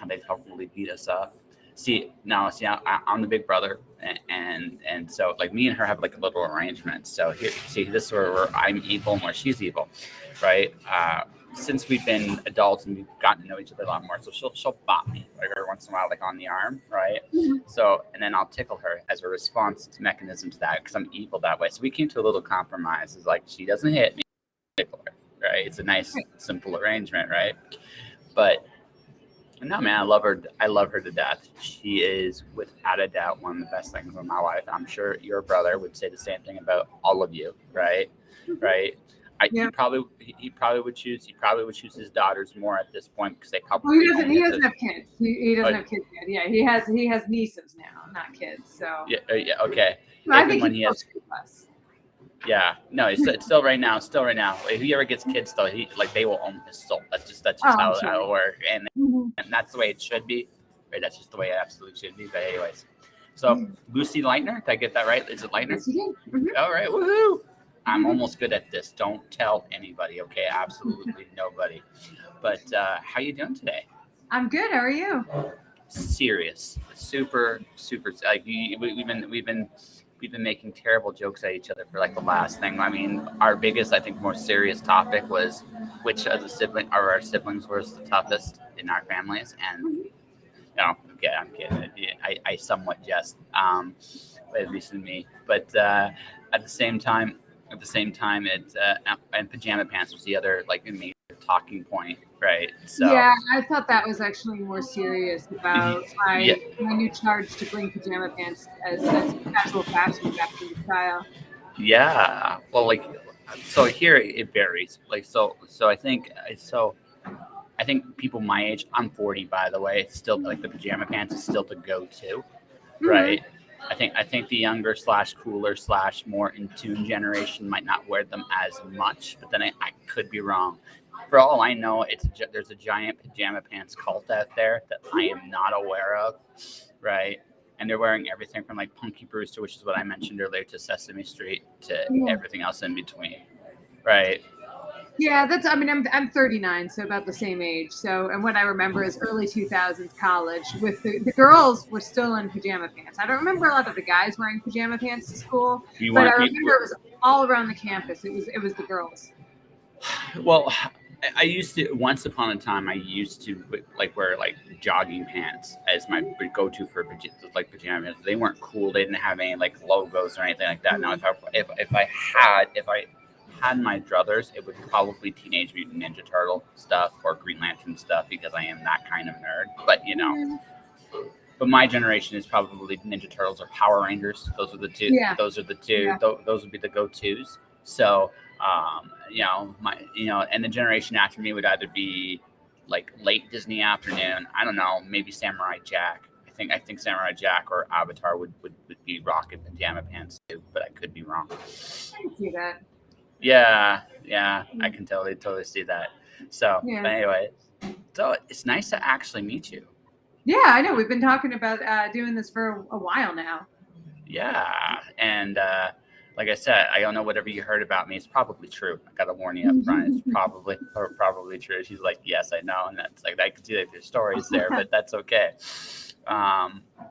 how they totally beat us up. I'm the big brother, and so like me and her have like a little arrangement. So here, see, this is where I'm evil and where she's evil, right? Since we've been adults and we've gotten to know each other a lot more, so she'll bop me like every once in a while, like on the arm, right? So and then I'll tickle her as a response mechanism to that because I'm evil that way. So we came to a little compromise. It's like she doesn't hit me, I tickle her, right? It's a nice, simple arrangement, right? But no, man, I love her. I love her to death. She is, without a doubt, one of the best things in my life. I'm sure your brother would say the same thing about all of you, right? Right. He probably would choose. He probably would choose his daughters more at this point because they probably. Well, he doesn't have kids. He doesn't have kids yet. Yeah, he has nieces now, not kids. So yeah, okay. So I think he has. Yeah, no, it's still right now. If he ever gets kids, though, they will own his soul. That's just how it works, and that's the way it should be. Right, that's just the way it absolutely should be. But anyways, so Lucy Leitner, did I get that right? Is it Leitner? Yes, you did. All right, woohoo! I'm almost good at this. Don't tell anybody, okay? Absolutely nobody. But how you doing today? I'm good. How are you? Serious, super. Like we've been making terrible jokes at each other for like the last thing. I mean, our biggest, I think, more serious topic was which of our siblings was the toughest in our families. And I'm kidding. I somewhat jest, at least in me. But at the same time, it and pajama pants was the other like major talking point, right? So yeah, I thought that was actually more serious about my new charge to bring pajama pants as casual fashion back in the style. Yeah, well, like so here it varies. Like so I think people my age. I'm 40, by the way. It's still like the pajama pants is still the go-to, right? I think the younger / cooler / more in tune generation might not wear them as much, but then I could be wrong. For all I know, there's a giant pajama pants cult out there that I am not aware of, right? And they're wearing everything from like Punky Brewster, which is what I mentioned earlier, to Sesame Street, to everything else in between, right? Yeah, I'm 39, so about the same age. So, and what I remember is early 2000s college with the girls were still in pajama pants. I don't remember a lot of the guys wearing pajama pants to school, but I remember it was all around the campus. It was the girls. Well, I used to, once upon a time, I used to like wear like jogging pants as my go-to for like pajama pants. They weren't cool. They didn't have any like logos or anything like that. Now, if I had my druthers, it would probably Teenage Mutant Ninja Turtle stuff or Green Lantern stuff because I am that kind of nerd. But but my generation is probably Ninja Turtles or Power Rangers. Those are the two. Yeah. Those are the two. Yeah. Those would be the go-tos. So, and the generation after me would either be like late Disney afternoon. I don't know, maybe Samurai Jack. I think Samurai Jack or Avatar would be rocking pajama pants too, but I could be wrong. I can see that. Yeah, I can totally see that. So, but anyway, so it's nice to actually meet you. Yeah, I know. We've been talking about doing this for a while now. Yeah, and like I said, I don't know whatever you heard about me. It's probably true. I gotta warn you up front. It's probably true. She's like, yes, I know, and that's like I can see that there's stories there, but that's okay.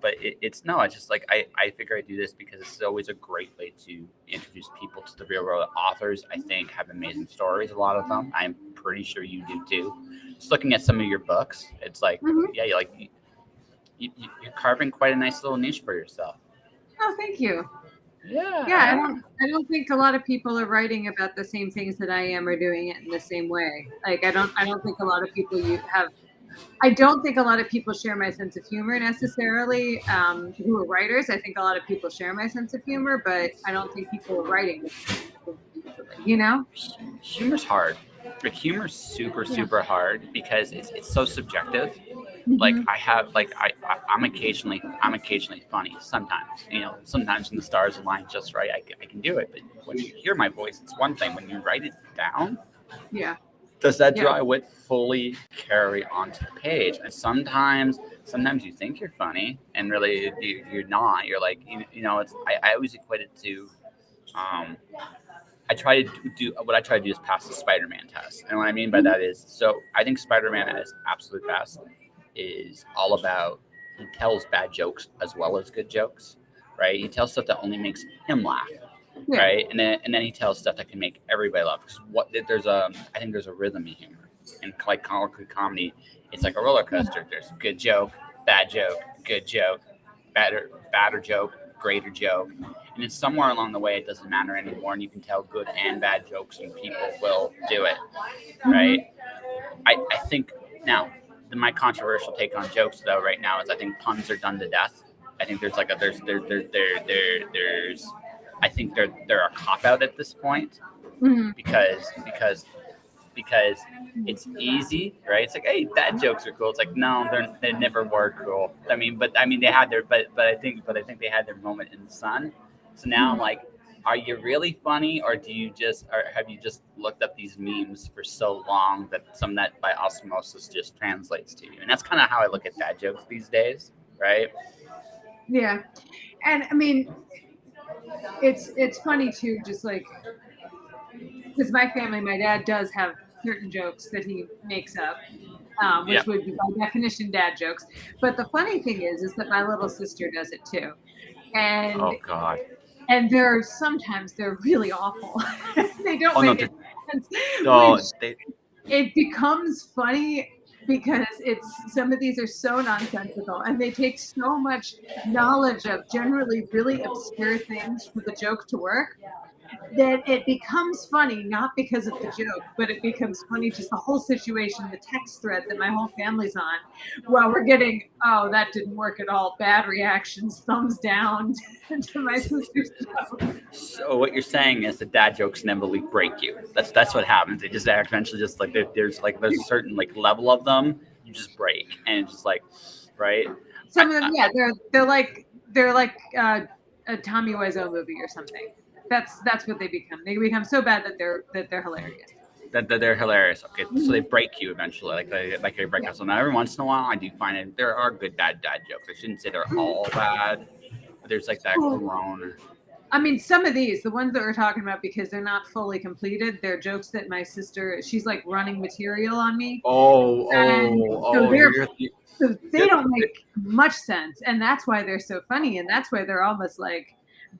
But it's just like I figure I do this because it's always a great way to introduce people to the real world. Authors, I think, have amazing stories. A lot of them. I'm pretty sure you do too. Just looking at some of your books, it's like, you're carving quite a nice little niche for yourself. Oh, thank you. Yeah. I don't think a lot of people are writing about the same things that I am or doing it in the same way. Like I don't think a lot of people I don't think a lot of people share my sense of humor necessarily, who are writers. I think a lot of people share my sense of humor, but I don't think people are writing, Humor's hard. Like humor's super hard because it's so subjective. Mm-hmm. Like I'm occasionally funny sometimes. Sometimes when the stars align just right, I can do it. But when you hear my voice, it's one thing. When you write it down, does that dry wit fully carry onto the page? And sometimes you think you're funny, and really you're not. You're like, I always equate it to, I try to do is pass the Spider-Man test. And what I mean by that is, so I think Spider-Man is absolute best. is all about, he tells bad jokes as well as good jokes, right? He tells stuff that only makes him laugh, Yeah. right? And then he tells stuff that can make everybody laugh. Because I think there's a rhythm in humor, and like comedy, it's like a roller coaster. There's good joke, bad joke, good joke, badder joke, greater joke, and it's somewhere along the way it doesn't matter anymore, and you can tell good and bad jokes, and people will do it, right? I think now my controversial take on jokes though right now is I think puns are done to death. I think there's like a there's I think they're a cop out at this point Mm-hmm. because it's easy, right? It's like, hey, bad jokes are cool. It's like, no, they never were cool. I mean they had their but I think they had their moment in the sun. So now I'm like, are you really funny, or have you just looked up these memes for so long that some of that by osmosis just translates to you? And that's kind of how I look at bad jokes these days, right? Yeah. And I mean, it's funny too, just like, because my family, my dad does have certain jokes that he makes up, which Yep. would be by definition dad jokes. But the funny thing is that my little sister does it too, and Oh God. sometimes they're really awful. They don't Oh no. make any sense, which No. They. it becomes funny because some of these are so nonsensical and they take so much knowledge of generally really obscure things for the joke to work, that it becomes funny, not because of the joke, but it becomes funny just the whole situation, the text thread that my whole family's on, while we're getting, oh, that didn't work at all, bad reactions, thumbs down to my sister's joke. So what you're saying is that dad jokes inevitably break you. That's what happens. They just eventually just like there's a certain like level of them you just break, and it's just like, right? Some of them, yeah, they're like a Tommy Wiseau movie or something. That's what they become. They become so bad that they're hilarious. That they're hilarious. Okay, so they Mhm. break you eventually, like they break Yeah. us. So now every once in a while, I do find it there are good dad jokes. I shouldn't say they're all bad, but there's like that Well, grown. I mean, some of these, the ones that we're talking about, because they're not fully completed, they're jokes that my sister, she's like running material on me, and so they you're don't make much sense, and that's why they're so funny, and that's why they're almost like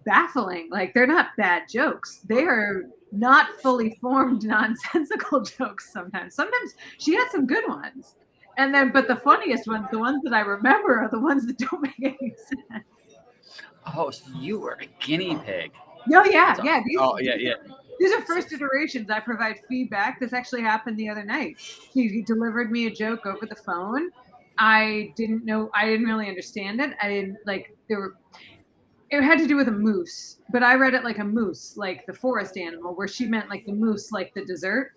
baffling. Like they're not bad jokes; they are not fully formed, nonsensical jokes. Sometimes she has some good ones, and then but the funniest ones, the ones that I remember, are the ones that don't make any sense. oh, so you were a guinea pig. No, yeah, That's yeah. oh yeah yeah. These are first iterations. I provide feedback. This actually happened the other night. He delivered me a joke over the phone. I didn't know. I didn't really understand it. I didn't like. There were. It had to do with a moose, but I read it like a moose, like the forest animal, where she meant like the moose, like the dessert.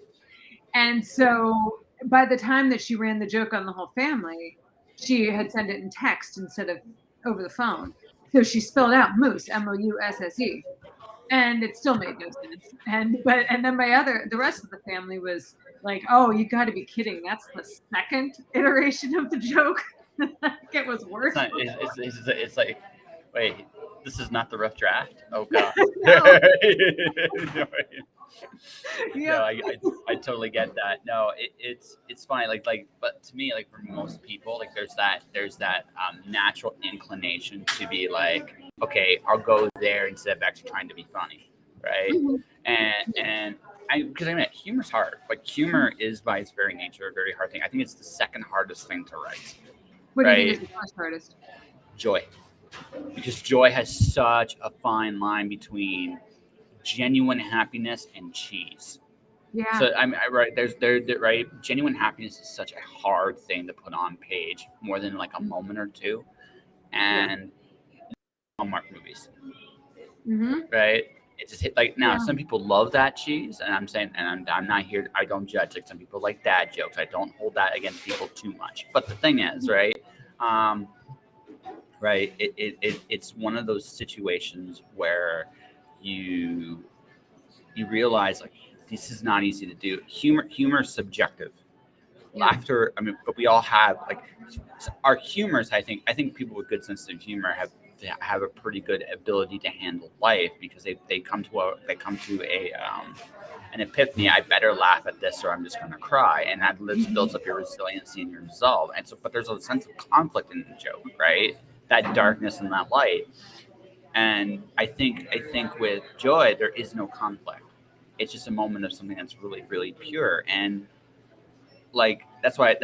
And so by the time that she ran the joke on the whole family, she had sent it in text instead of over the phone. So she spelled out moose, Mousse, and it still made no sense. And then the rest of the family was like, "Oh, you got to be kidding! That's the second iteration of the joke." It was It's worse. not. It's like, wait, this is not the rough draft. Oh God. No. No, Yep. I totally get that. No, it's fine. But to me, like for most people, like there's that natural inclination to be like, okay, I'll go there instead of actually trying to be funny, right? Mhm. And because I mean, humor's hard. Like humor is by its very nature a very hard thing. I think it's the second hardest thing to write, What do you think is right? the first hardest? Joy, because joy has such a fine line between genuine happiness and cheese. Yeah. So I right there right. Genuine happiness is such a hard thing to put on page, more than like a moment or two. Yeah. And Hallmark movies, Hmm. right? It just hit like now. Yeah. Some people love that cheese, and I'm saying, and I'm not here. I don't judge. Like some people like dad jokes. I don't hold that against people too much. But the thing is, right? Um, right. It's one of those situations where you you realize like this is not easy to do. Humor is subjective. Yeah. Laughter, I mean, but we all have like our humors. I think people with good sense of humor have a pretty good ability to handle life because they come to a an epiphany, I better laugh at this or I'm just going to cry. And that builds up your resiliency and your resolve. And so, but there's a sense of conflict in the joke, right? That darkness and that light. And I think with joy, there is no conflict. It's just a moment of something that's really, really pure. And like that's why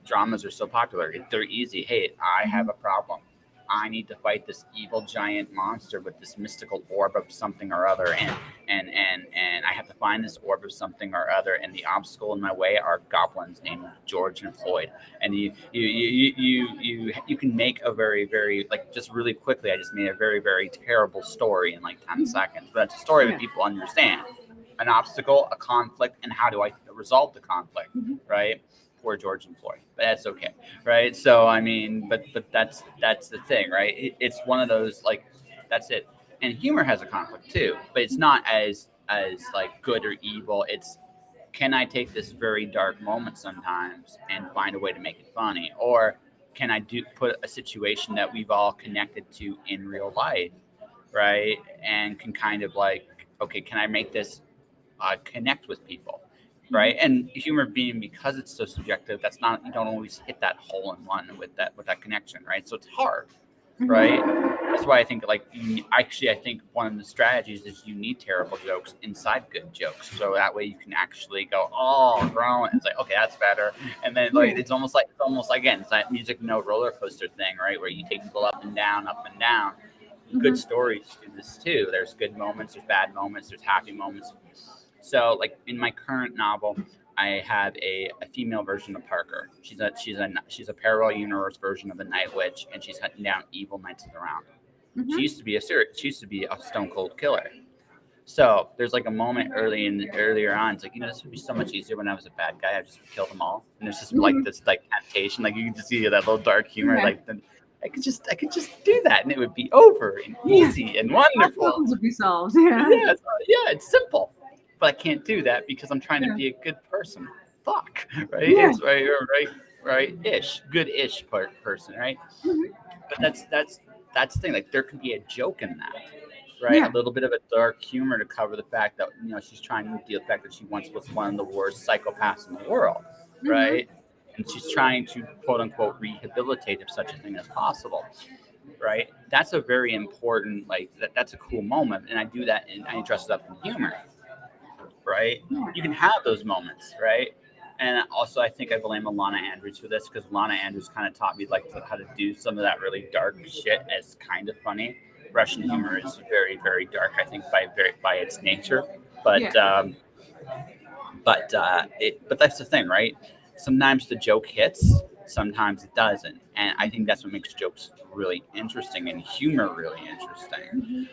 dramas are so popular. They're easy. Hey, I have a problem. I need to fight this evil giant monster with this mystical orb of something or other, and I have to find this orb of something or other, and the obstacle in my way are goblins named George and Floyd. And you can make a very, very, like, just really quickly. I just made a very, very terrible story in like 10 seconds, but it's a story that people understand. An obstacle, a conflict, and how do I resolve the conflict, right? Poor George and Floyd, but that's okay, right? So I mean, but that's the thing, right? It's one of those, like, that's it. And humor has a conflict too, but it's not as like good or evil. It's, can I take this very dark moment sometimes and find a way to make it funny, or can I put a situation that we've all connected to in real life, right? And can kind of like, okay, can I make this connect with people, right? And humor being, because it's so subjective, that's not, you don't always hit that hole in one with that connection, right? So it's hard, right? That's why I think, like, actually, I think one of the strategies is you need terrible jokes inside good jokes, so that way you can actually go, oh, grow, and it's like, okay, that's better. And then, like, it's almost again, it's that music note roller coaster thing, right, where you take people up and down, up and down. Good stories do this too. There's good moments, there's bad moments, there's happy moments. So, like, in my current novel, I have a female version of Parker. She's a parallel universe version of the Night Witch, and she's hunting down evil knights of the round. She used to be a stone cold killer. So there's like a moment earlier on. It's like, this would be so much easier when I was a bad guy. I just killed them all. And there's just like this like temptation. Like, you can just see that little dark humor. Like, I could just do that, and it would be over and easy and wonderful. Problems would be solved. Yeah, it's simple. But I can't do that because I'm trying to be a good person. Fuck, right? Yeah. It's right-ish, good-ish person, right? But that's the thing. Like, there can be a joke in that, right? A little bit of a dark humor to cover the fact that she's trying to deal with the fact that she once was one of the worst psychopaths in the world, right? And she's trying to, quote unquote, rehabilitate, if such a thing as possible. Right? That's a very important, like, that's a cool moment, and I do that, and I dress it up in humor. Right? You can have those moments, right? And also, I think I blame Alana Andrews for this, because Alana Andrews kind of taught me how to do some of that really dark shit as kind of funny. Russian humor is very, very dark, I think, by its nature. But but that's the thing, right? Sometimes the joke hits, sometimes it doesn't, and I think that's what makes jokes really interesting and humor really interesting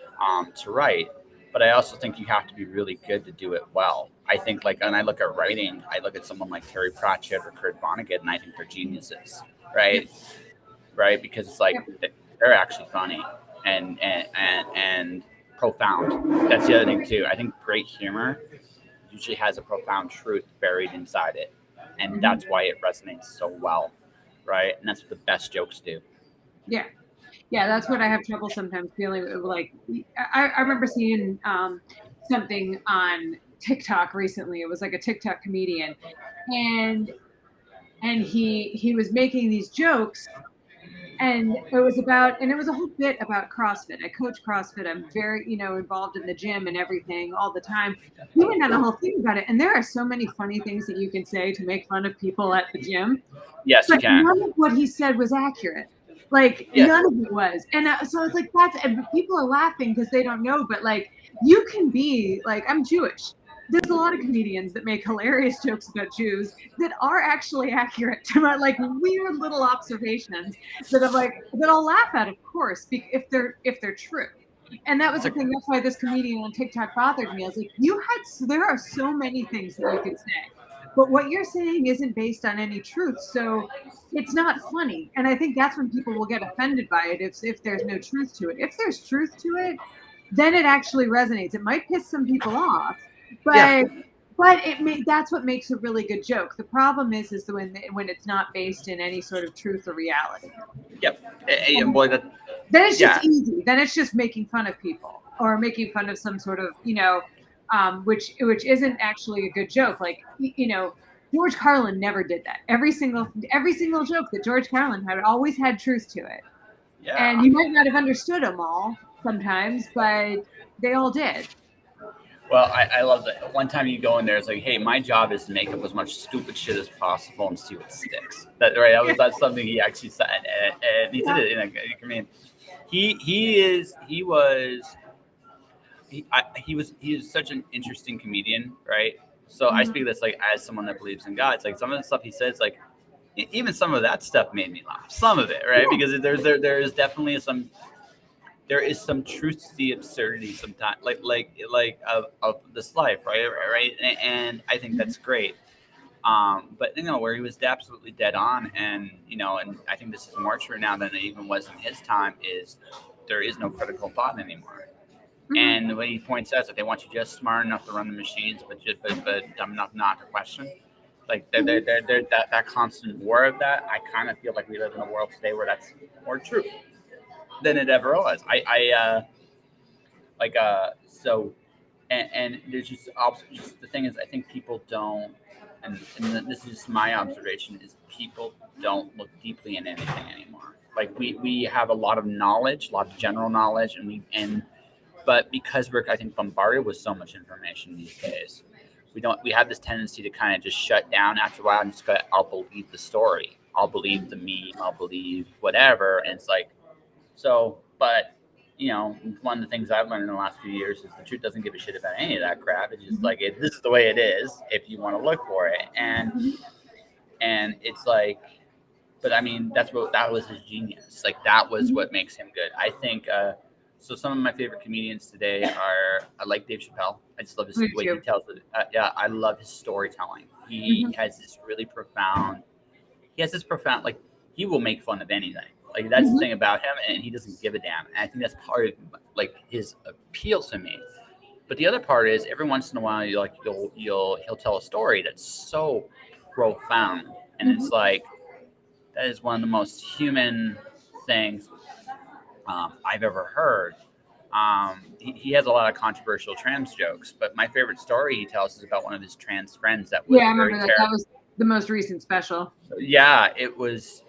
to write. But I also think you have to be really good to do it well. I think, like, when I look at writing, I look at someone like Terry Pratchett or Kurt Vonnegut, and I think they're geniuses, right? Right? Because it's like they're actually funny and profound. That's the other thing too. I think great humor usually has a profound truth buried inside it, and that's why it resonates so well, right? And that's what the best jokes do. Yeah, that's what I have trouble sometimes feeling like. I remember seeing something on TikTok recently. It was like a TikTok comedian, and he was making these jokes, and it was a whole bit about CrossFit. I coach CrossFit. I'm very, involved in the gym and everything all the time. He went on a whole thing about it, and there are so many funny things that you can say to make fun of people at the gym. Yes, you can. None of what he said was accurate. Like, none of it was. And so it's like, and people are laughing because they don't know, but like, you can be like, I'm Jewish. There's a lot of comedians that make hilarious jokes about Jews that are actually accurate to my, like, weird little observations that I'm like, that I'll laugh at, of course, if they're true. And that was the thing. That's why this comedian on TikTok bothered me. I was like, there are so many things that you could say, but what you're saying isn't based on any truth. So it's not funny. And I think that's when people will get offended by it, if there's no truth to it. If there's truth to it, then it actually resonates. It might piss some people off, but that's what makes a really good joke. The problem is when it's not based in any sort of truth or reality. Then it's just easy. Then it's just making fun of people or making fun of some sort of, which isn't actually a good joke. Like, you know, George Carlin never did that. Every single joke that George Carlin had always had truth to it. Yeah. And you might not have understood them all sometimes, but they all did. Well, I love that. One time you go in there, it's like, hey, my job is to make up as much stupid shit as possible and see what sticks. That right? That's something he actually said, and he did it. I mean, he was he is such an interesting comedian, right? So I speak this like as someone that believes in God. It's like some of the stuff he says, like even some of that stuff made me laugh. Some of it, right? Because there is definitely some truth to the absurdity sometimes, like of this life, right? And I think that's great. But where he was absolutely dead on, and and I think this is more true now than it even was in his time. Is there is no critical thought anymore. And when he points out that they want you just smart enough to run the machines, but dumb enough not to question, like that constant war of that. I kind of feel like we live in a world today where that's more true than it ever was. So, and there's just the thing is, I think people don't, and this is just my observation, is people don't look deeply in anything anymore. Like we have a lot of knowledge, a lot of general knowledge, but because we're, I think, bombarded with so much information these days, we have this tendency to kind of just shut down after a while and just go, I'll believe the story, I'll believe the meme, I'll believe whatever, and it's like, so, but one of the things I've learned in the last few years is the truth doesn't give a shit about any of that crap. It's just like this is the way it is if you want to look for it, and it's like, but I mean that was his genius. Like that was what makes him good. I think. So some of my favorite comedians today I like Dave Chappelle. I just love his way he tells it. Yeah, I love his storytelling. He has this really profound. He has this profound, like, he will make fun of anything. Like that's the thing about him, and he doesn't give a damn. And I think that's part of like his appeal to me. But the other part is every once in a while, he'll tell a story that's so profound, and it's like that is one of the most human things I've ever heard. He has a lot of controversial trans jokes, but my favorite story he tells is about one of his trans friends that was I very remember that. That was the most recent special. Yeah, it was.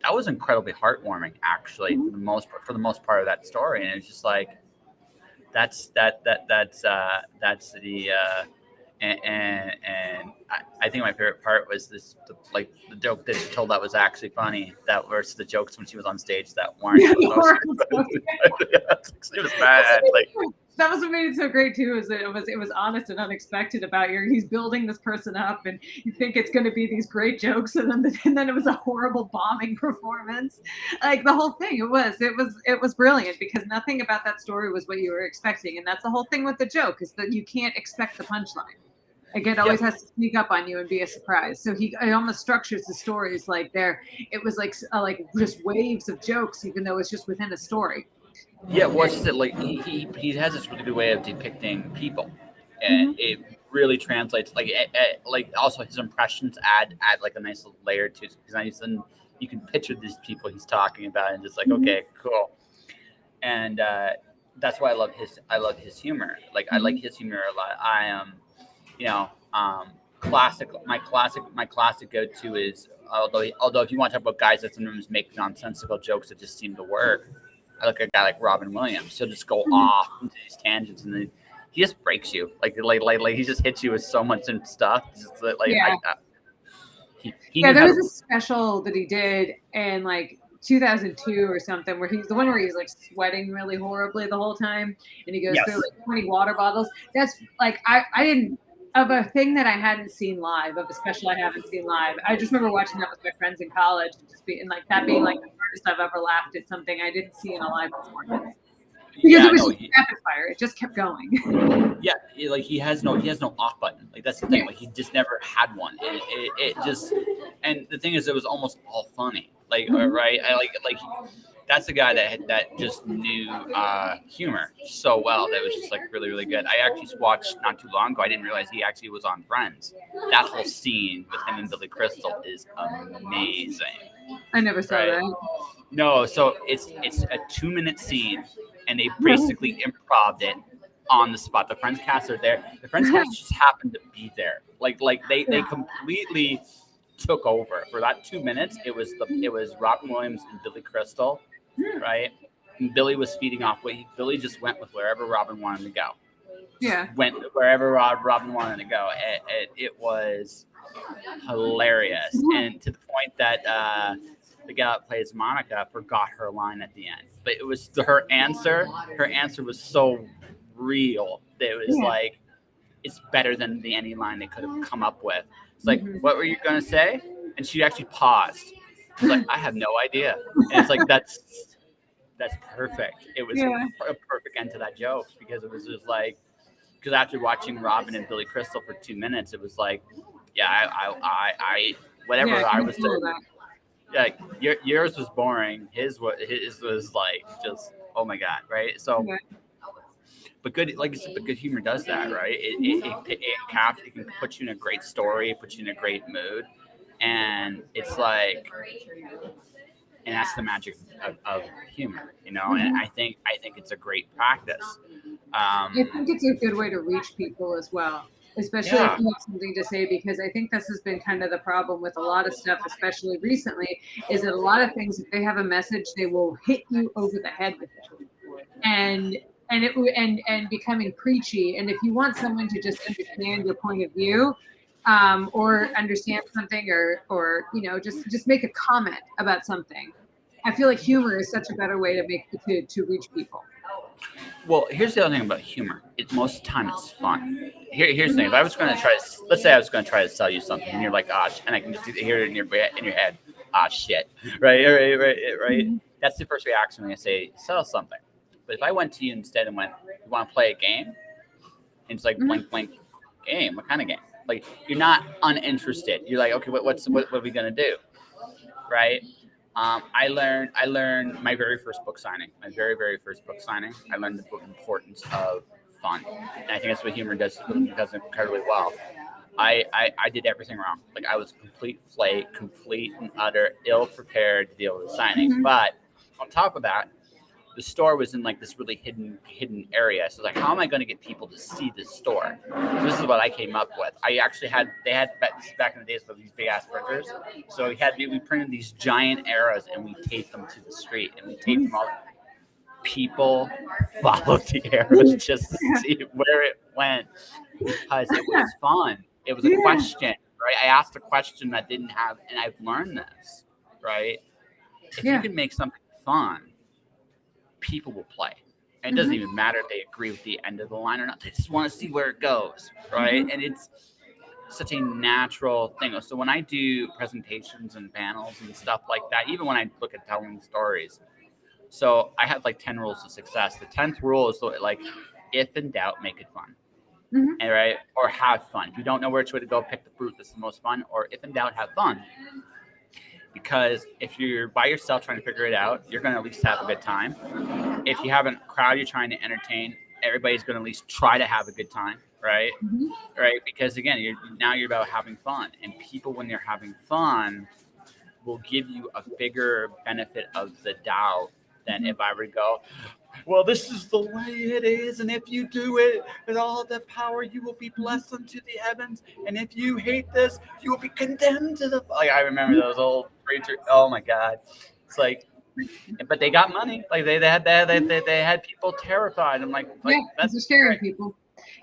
That was incredibly heartwarming, actually, for the most part of that story, and it's just like that's the and I think my favorite part was the joke that she told that was actually funny. That versus the jokes when she was on stage that weren't. It was bad. Like that was what made it so great too. Is that it was honest and unexpected about he's building this person up, and you think it's going to be these great jokes, and then it was a horrible bombing performance. Like the whole thing, it was brilliant because nothing about that story was what you were expecting, and that's the whole thing with the joke is that you can't expect the punchline. Like it always has to sneak up on you and be a surprise. So he almost structures the stories like it was like just waves of jokes, even though it's just within a story. Yeah, what's it like? He has this really good way of depicting people, and it really translates. Like also his impressions add like a nice little layer to it because you can picture these people he's talking about and just like okay, cool, and that's why I love his humor. Like I like his humor a lot. I am, my classic go to is although if you want to talk about guys that sometimes make nonsensical jokes that just seem to work. I look at a guy like Robin Williams. He'll just go off into these tangents, and then he just breaks you. Like he just hits you with so much stuff. There was a special that he did in like 2002 or something where he's the one where he's like sweating really horribly the whole time, and he goes through like 20 water bottles. That's like I didn't. Of a thing that I hadn't seen live, of a special I haven't seen live. I just remember watching that with my friends in college and just being like that being like the hardest I've ever laughed at something I didn't see in a live performance. Because it was just rapid fire. It just kept going. Yeah, he has no off button. Like that's the thing. Like he just never had one. And it just and the thing is it was almost all funny. Like right? I like that's a guy that just knew humor so well. That was just like really, really good. I actually watched not too long ago. I didn't realize he actually was on Friends. That whole scene with him and Billy Crystal is amazing. I never saw that. No, so it's a 2-minute scene, and they basically improv'd it on the spot. The Friends cast are there. The Friends cast just happened to be there. Like they completely took over for that 2 minutes. It was Robin Williams and Billy Crystal, right? And Billy was feeding off Billy just went with wherever Robin wanted to go. Yeah. Went wherever Robin wanted to go. It was hilarious, and to the point that the gal that plays Monica forgot her line at the end. But it was her answer. Her answer was so real. It was like, it's better than any line they could have come up with. It's like, what were you gonna say? And she actually paused. It's like, I have no idea. And it's like, that's perfect. It was a perfect end to that joke, because it was just like, because after watching Robin and Billy Crystal for 2 minutes, it was like, yeah, I whatever I was doing. Yeah, yours was boring. His was like, just, oh my god, right? So, but good, like you said, but good humor does that, right? It can put you in a great story, put you in a great mood, and it's like, and that's the magic of humor, you know. And I think it's a great practice. I think it's a good way to reach people as well, especially if you have something to say, because I think this has been kind of the problem with a lot of stuff, especially recently, is that a lot of things, if they have a message, they will hit you over the head with it, and becoming preachy. And if you want someone to just understand your point of view, or understand something, or just make a comment about something, I feel like humor is such a better way to reach people. Well, here's the other thing about humor. Most of the time it's fun. Here's the thing. If I was going to let's say I was going to try to sell you something, and you're like, and I can just hear it in your head, shit, right. That's the first reaction when I say sell something. But if I went to you instead and went, you want to play a game? And it's like, blank game. What kind of game? Like, you're not uninterested. You're like, okay, what are we gonna do, right? I learned my very first book signing. I learned the importance of fun, and I think that's what humor does incredibly well. I did everything wrong. Like, I was a complete flake, complete and utter ill prepared to deal with the signing. But on top of that, the store was in like this really hidden area. So like, how am I going to get people to see this store? So this is what I came up with. I actually they had back in the days with these big ass printers. So we printed these giant arrows and we taped them to the street, and we taped them all. People followed the arrows just to see where it went, because it was fun. It was a question, right? I asked a question that didn't have, and I've learned this, right? If you can make something fun, people will play. And it doesn't even matter if they agree with the end of the line or not. They just want to see where it goes, right? And it's such a natural thing. So when I do presentations and panels and stuff like that, even when I look at telling stories, so I have like 10 rules of success. The 10th rule is like, if in doubt, make it fun. And, right? Or have fun. If you don't know which way to go, pick the fruit that's the most fun. Or if in doubt, have fun. Because if you're by yourself trying to figure it out, you're going to at least have a good time. If you have a crowd you're trying to entertain, everybody's going to at least try to have a good time, right? Right? Because again, you're about having fun, and people, when they're having fun, will give you a bigger benefit of the doubt than if I were to go, well, this is the way it is, and if you do it with all the power, you will be blessed unto the heavens, and if you hate this, you will be condemned to the. Like, I remember those old preachers. Oh my God, it's like, but they got money. Like they had people terrified. I'm like that's scaring people.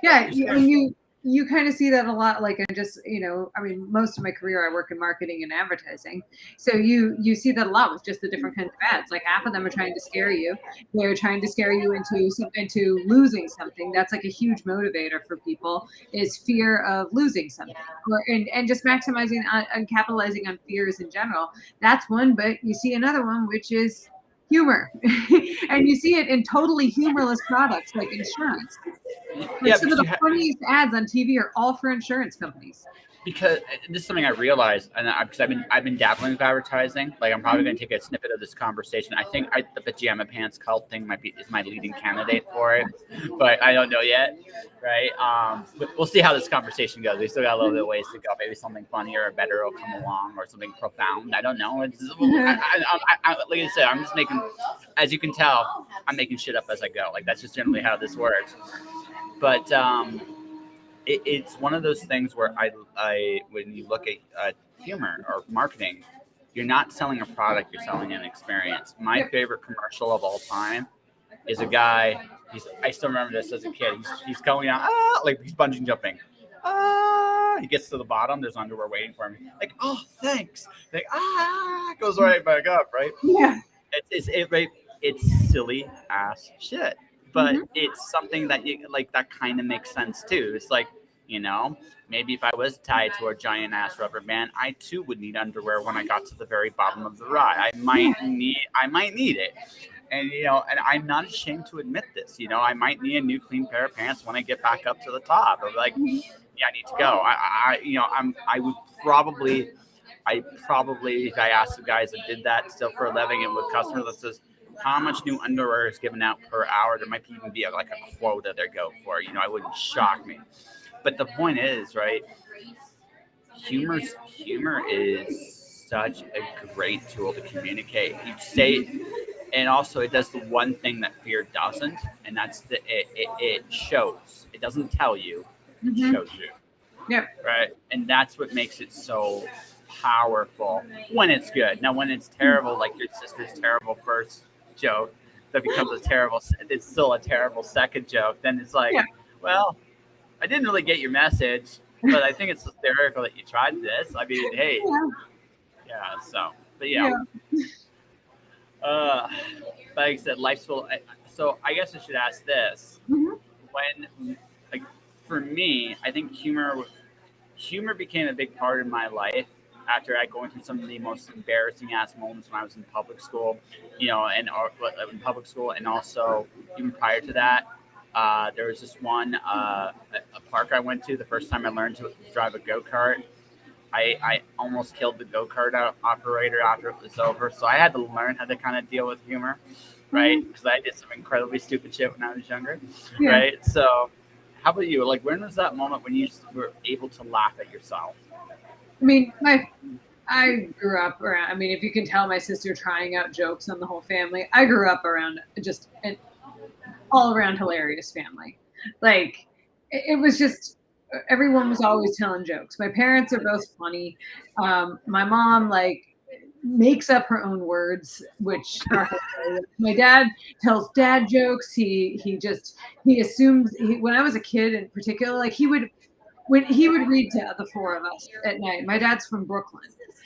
Yeah, and you kind of see that a lot. Like, and just I mean, most of my career I work in marketing and advertising, so you see that a lot with just the different kinds of ads. Like, half of them are trying to scare you. They're trying to scare you into losing something. That's like a huge motivator for people, is fear of losing something, and just maximizing and capitalizing on fears in general. That's one. But you see another one, which is humor. And you see it in totally humorless products like insurance. Like, some of the funniest ads on TV are all for insurance companies. Because this is something I realized, and because I've been dabbling with advertising. Like, I'm probably going to take a snippet of this conversation. I think the pajama pants cult thing is my leading candidate for it, but I don't know yet, right? But we'll see how this conversation goes. We still got a little bit of ways to go. Maybe something funnier or better will come along, or something profound. I don't know. Like I said, I'm just making, as you can tell, I'm making shit up as I go. Like, that's just generally how this works. But it's one of those things where I when you look at humor or marketing, you're not selling a product, you're selling an experience. My favorite commercial of all time is a guy. I still remember this as a kid. He's going out, like he's bungee jumping. He gets to the bottom. There's underwear waiting for him. Like, oh, thanks. Like, goes right back up. Right. Yeah. It's silly ass shit, but it's something that you like that kind of makes sense too. It's like, maybe if I was tied to a giant ass rubber band, I too would need underwear when I got to the very bottom of the ride. I might need it. And and I'm not ashamed to admit this. I might need a new clean pair of pants when I get back up to the top. Or like, yeah, I need to go. I probably, if I asked the guys that did that still for a living and with customers that says how much new underwear is given out per hour, there might even be like a quota they go for. I wouldn't shock me. But the point is, right? Humor is such a great tool to communicate. You say, and also it does the one thing that fear doesn't, and that's it shows. It doesn't tell you, it shows you. Yep. Right, and that's what makes it so powerful when it's good. Now, when it's terrible, like your sister's terrible first joke, that becomes it's still a terrible second joke. Then it's like, well, I didn't really get your message, but I think it's hysterical that you tried this. I mean, hey, yeah. So, but like I said, life's full. So I guess I should ask this: when, like, for me, I think humor became a big part of my life after I going through some of the most embarrassing ass moments when I was in public school, and in public school, and also even prior to that. There was this one a park I went to the first time I learned to drive a go-kart. I almost killed the go-kart operator after it was over, so I had to learn how to kind of deal with humor, right? Because I did some incredibly stupid shit when I was younger, right? So, how about you? Like, when was that moment when you were able to laugh at yourself? I mean, I grew up around. I mean, if you can tell, my sister trying out jokes on the whole family. I grew up around just an all around hilarious family. Like, it was just everyone was always telling jokes. My parents are both funny. My mom makes up her own words, which are hilarious. My dad tells dad jokes. He assumes when I was a kid in particular, like when he would read to the four of us at night. My dad's from Brooklyn,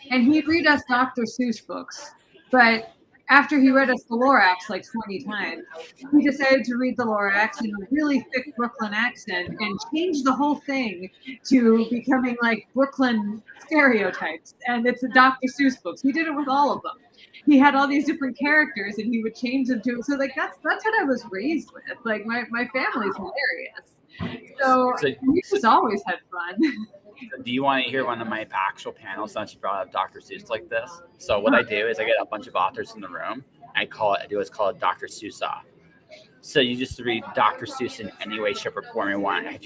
and he'd read us Dr. Seuss books. But after he read us the Lorax like 20 times, he decided to read the Lorax in a really thick Brooklyn accent and change the whole thing to becoming like Brooklyn stereotypes. And it's a Dr. Seuss books. He did it with all of them. He had all these different characters and he would change them to so like that's what I was raised with. Like my family's hilarious. So we just always had fun. Do you want to hear one of my actual panels since you brought up Dr. Seuss like this? So what I do is I get a bunch of authors in the room. I call it Dr. Seuss off. So you just read Dr. Seuss in any way, shape, or form you want. I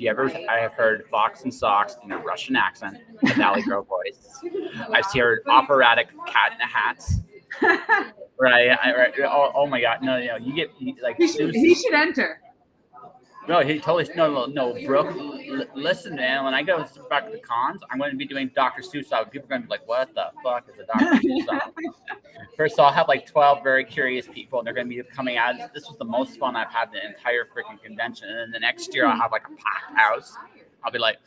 have heard Fox and Socks in a Russian accent, a Valley Girl voice. I've heard operatic Cat in the Hats. Right? Oh my God! No, you get like he should enter. No, he totally no, Brooke. Listen, man. When I go back to the cons, I'm going to be doing Dr. Seuss. People are going to be like, "What the fuck is a Dr. Seuss?" First, I'll have like 12 very curious people, and they're going to be coming out. This was the most fun I've had the entire freaking convention. And then the next year, I'll have like a packed house. I'll be like,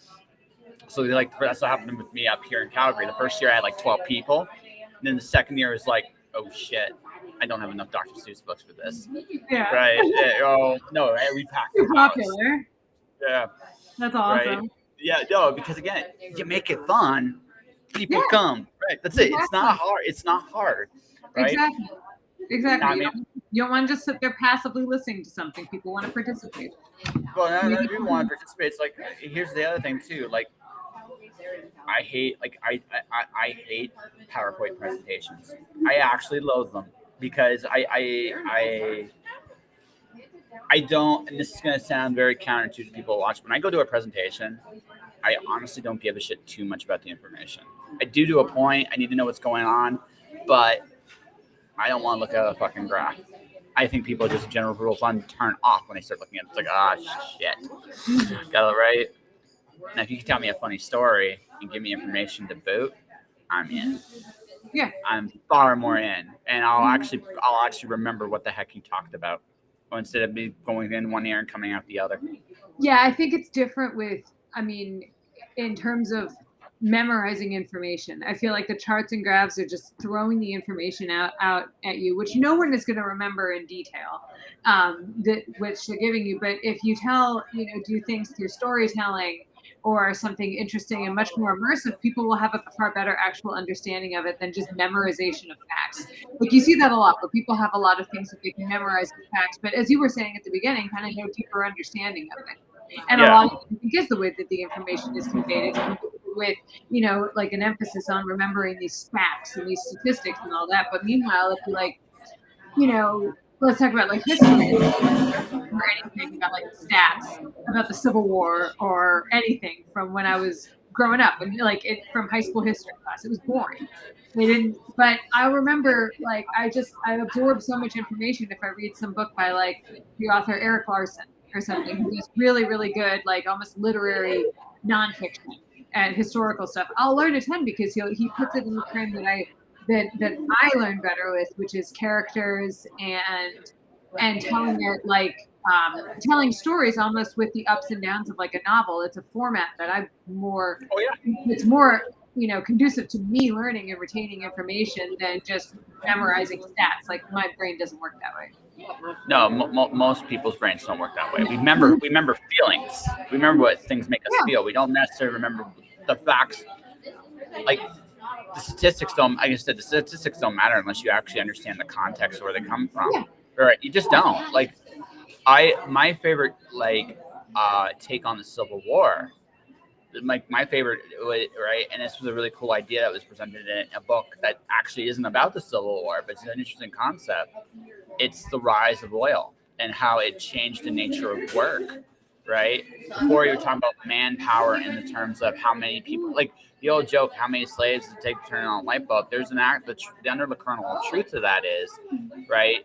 so like that's what happened with me up here in Calgary. The first year, I had like 12 people. And then the second year was like, oh shit. I don't have enough Dr. Seuss books for this. Yeah. Right. Oh no, we packed the house. Popular. Yeah. That's awesome. Right? Yeah, no, because again, you make it fun, people come. Right. That's it. It's not hard. It's not hard. Right? Exactly. I mean, you don't want to just sit there passively listening to something. People want to participate. Well, no, do want to participate. It's like here's the other thing too. Like I hate I hate PowerPoint presentations. I actually loathe them. Because I don't, and this is going to sound very counterintuitive to people watching. When I go to a presentation, I honestly don't give a shit too much about the information. I do to a point. I need to know what's going on, but I don't want to look at a fucking graph. I think people just general rule of thumb turn off when they start looking at it. It's like, shit. Got it right. Now, if you can tell me a funny story and give me information to boot, I'm in. Yeah. I'm far more in, and I'll actually remember what the heck he talked about, instead of me going in one ear and coming out the other. Yeah, I think it's different with, I mean, in terms of memorizing information. I feel like the charts and graphs are just throwing the information out at you, which no one is going to remember in detail, which they're giving you. But if you do things through storytelling or something interesting and much more immersive, people will have a far better actual understanding of it than just memorization of facts. Like you see that a lot where people have a lot of things that they can memorize as facts, but as you were saying at the beginning, kind of no deeper understanding of it. And a Yeah. lot of it, I think, is the way that the information is conveyed. It's conveyed with, like an emphasis on remembering these facts and these statistics and all that. But meanwhile, if you let's talk about like history or anything about like stats about the Civil War or anything from when I was growing up and from high school history class. It was boring. They didn't, but I remember I absorb so much information if I read some book by like the author Eric Larson or something who does really, really good, like almost literary nonfiction and historical stuff. I'll learn a ton because he puts it in the frame that I learn better with, which is characters and telling it telling stories almost with the ups and downs of like a novel. It's a format that Oh yeah. it's more conducive to me learning and retaining information than just memorizing stats. Like my brain doesn't work that way. No, most people's brains don't work that way. We remember feelings. We remember what things make us feel. We don't necessarily remember the facts. Like the statistics don't. Like I said, the statistics don't matter unless you actually understand the context of where they come from. Yeah. Right? You just don't. Like my favorite take on the Civil War. My favorite, right? And this was a really cool idea that was presented in a book that actually isn't about the Civil War, but it's an interesting concept. It's the rise of oil and how it changed the nature of work, right? Before you were talking about manpower in the terms of how many people, like the old joke, how many slaves does it take to turn on a light bulb? There's the underlying truth to that is, right?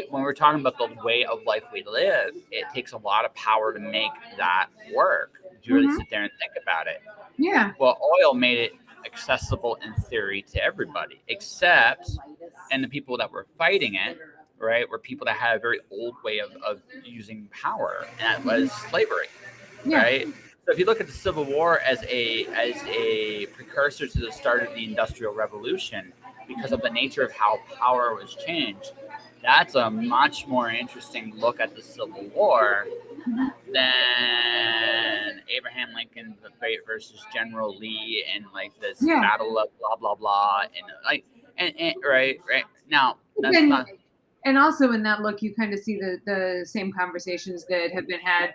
When we're talking about the way of life we live, it takes a lot of power to make that work. If you really sit there and think about it. Yeah. Well, oil made it accessible in theory to everybody, and the people that were fighting it, right, were people that had a very old way of using power, and that was slavery, right? So if you look at the Civil War as a precursor to the start of the Industrial Revolution, because of the nature of how power was changed, that's a much more interesting look at the Civil War than Abraham Lincoln, the fight versus General Lee, and like this battle of blah blah blah, and right now that's not. And also in that look, you kind of see the same conversations that have been had.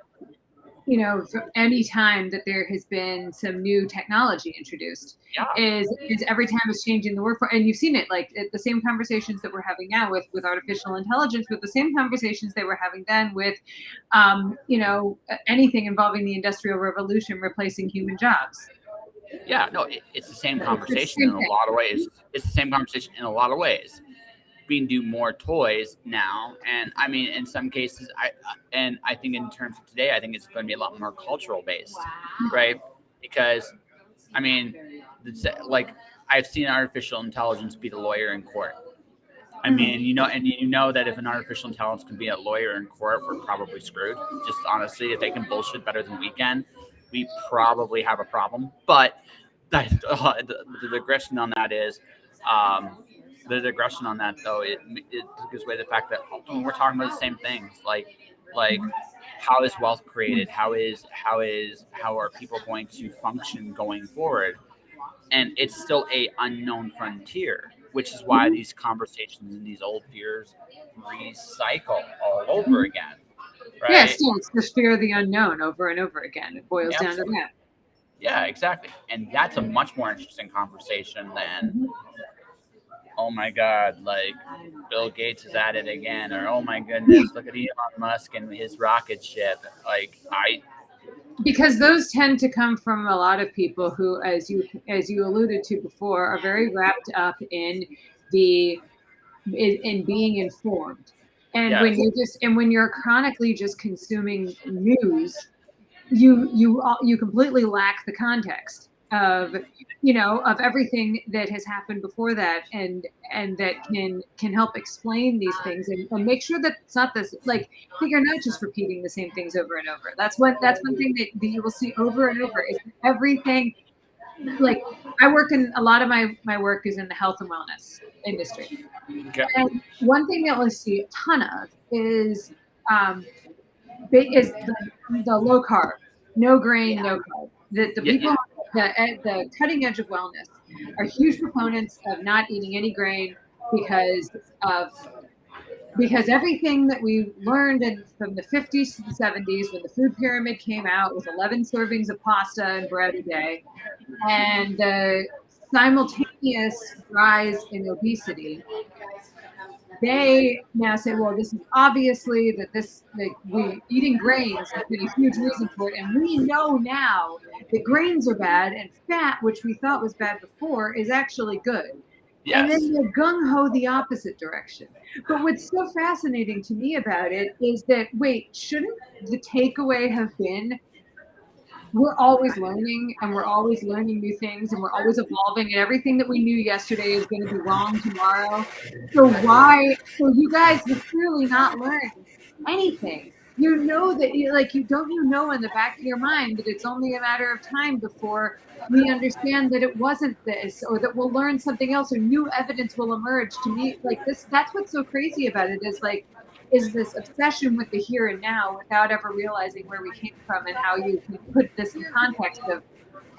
Any time that there has been some new technology introduced, is every time it's changing the workforce. And you've seen it, like the same conversations that we're having now with artificial intelligence, with the same conversations they were having then with, anything involving the Industrial Revolution replacing human jobs. Yeah, no, it's the same conversation in a lot of ways. It's the same conversation in a lot of ways. We can do more toys now, and I mean, in some cases, I think in terms of today, I think it's going to be a lot more cultural based, right? Because, I mean, like I've seen artificial intelligence be the lawyer in court. I mean, that if an artificial intelligence can be a lawyer in court, we're probably screwed. Just honestly, if they can bullshit better than we can, we probably have a problem. But the digression on that is. The digression on that though it gives away the fact that we're talking about the same things, like how is wealth created, how are people going to function going forward, and it's still a unknown frontier, which is why these conversations and these old fears recycle all over again, right? Yeah, still it's the fear of the unknown over and over again. It boils down to that. Yeah, exactly, and that's a much more interesting conversation than oh my God, like Bill Gates is at it again, or oh my goodness, look at Elon Musk and his rocket ship. Because those tend to come from a lot of people who, as you alluded to before, are very wrapped up in being informed. And Yes. when you're chronically just consuming news, you completely lack the context of of everything that has happened before that, and that can help explain these things, and make sure that it's not this, like, that you're not just repeating the same things over and over. That's one thing that you will see over and over is everything. Like, I work in a lot of my work is in the health and wellness industry, Okay. and one thing that we'll see a ton of is um, is the low carb, no grain, no carb. The Yeah, people yeah, at the cutting edge of wellness are huge proponents of not eating any grain because of everything that we learned from the 50s to the 70s, when the food pyramid came out with 11 servings of pasta and bread a day, and the simultaneous rise in obesity. They now say, well, this is obviously that we eating grains has been a huge reason for it, and we know now that grains are bad, and fat, which we thought was bad before, is actually good. And then yes. they gung ho the opposite direction. But what's so fascinating to me about it is that, wait, shouldn't the takeaway have been, we're always learning, and we're always learning new things, and we're always evolving, and everything that we knew yesterday is going to be wrong tomorrow. So you guys have clearly not learned anything. You know that you don't, in the back of your mind that it's only a matter of time before we understand that it wasn't this, or that we'll learn something else, or new evidence will emerge. To me, like, this, that's what's so crazy about it, is like, is this obsession with the here and now without ever realizing where we came from, and how you can put this in context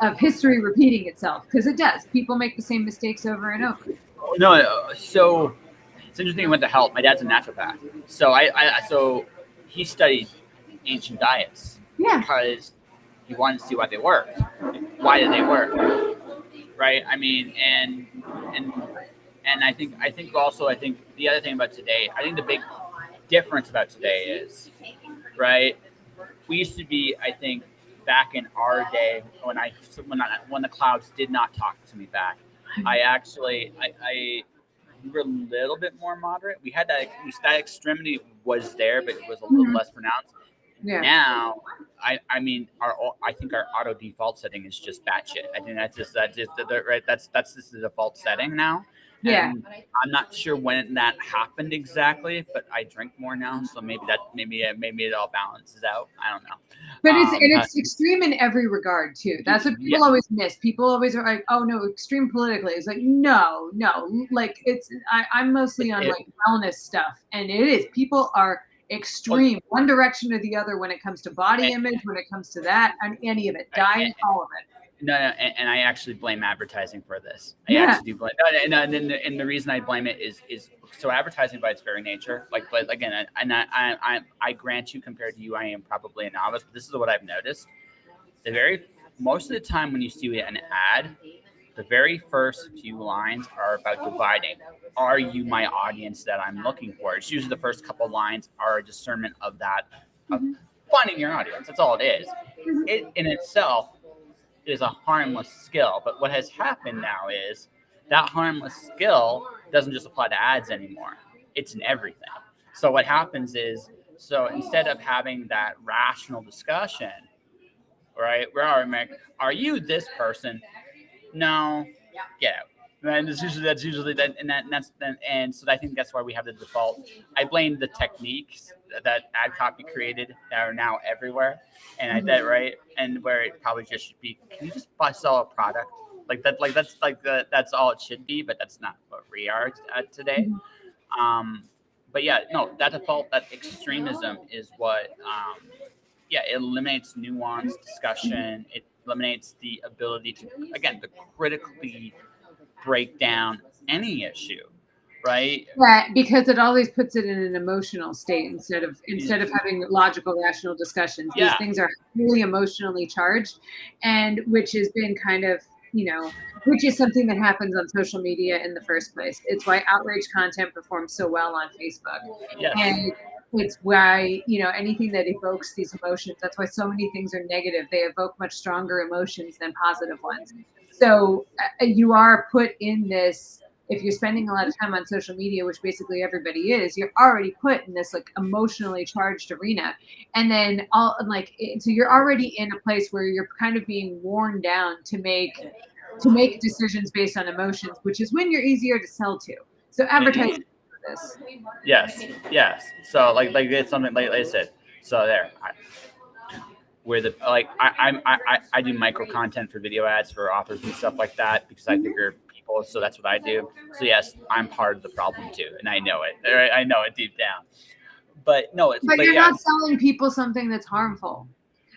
of history repeating itself, because it does. People make the same mistakes over and over. No, so it's interesting with the health. My dad's a naturopath, so so he studied ancient diets Yeah. because he wanted to see why they worked. Why did they work? Right? I mean, and and I think the other thing about today, I think the big difference about today is, right, we used to be, I think, back in our day when the clouds did not talk to me back. I actually I we were a little bit more moderate. We had that, at least that extremity was there, but it was a little Mhm. less pronounced. Yeah. Now, I mean, I think our auto default setting is just batshit. I think that's just right. That's just the default setting now, Yeah. and I'm not sure when that happened exactly, but I drink more now, so maybe it all balances out. I don't know. But it's extreme in every regard too. That's what Yeah, people always miss. People always are like, "Oh no, extreme politically." It's like, no, no. Like, I'm mostly on, it, like, wellness stuff, and it is, people are well, extreme, one direction or the other, when it comes to body image, when it comes to that, and any of it, diet, all of it. no, and I actually blame advertising for this. I Yeah. actually do blame, and the reason I blame it is so advertising by its very nature. Like, but again, I grant you, compared to you, I am probably a novice. But this is what I've noticed: the very most of the time when you see an ad, the very first few lines are about dividing. Are you my audience that I'm looking for? It's usually the first couple lines are a discernment of that, of Mhm. finding your audience. That's all it is. Mhm. It in itself is a harmless skill. But what has happened now is that harmless skill doesn't just apply to ads anymore. It's in everything. So what happens is, so instead of having that rational discussion, right, are you this person? No, get out. And that's usually that, and so I think that's why we have the default. I blame the techniques that ad copy created that are now everywhere, and I Mhm. did right, and where it probably just should be. Can you just sell a product like that? That's all it should be, but that's not what we are today. Mhm. Um, but yeah, no, that default, that extremism is what yeah, it eliminates nuance Mhm. discussion. It eliminates the ability to, again, to critically break down any issue, right? Yeah, because it always puts it in an emotional state, Is- instead of having logical, rational discussions. These Yeah, things are really emotionally charged, and which has been kind of, which is something that happens on social media in the first place. It's why outrage content performs so well on Facebook, yes. and it's why, anything that evokes these emotions. That's why so many things are negative. They evoke much stronger emotions than positive ones. So you are put in this if you're spending a lot of time on social media, which basically everybody is, you're already put in this like emotionally charged arena. And then so you're already in a place where you're kind of being worn down to make decisions based on emotions, which is when you're easier to sell to. So advertising for this. Yes. So like it's something like I said. So there, where the like I do micro content for video ads for authors and stuff like that because I figure people. So that's what I do. So yes, I'm part of the problem too, and I know it. Right? I know it deep down. But no, But you're not selling people something that's harmful.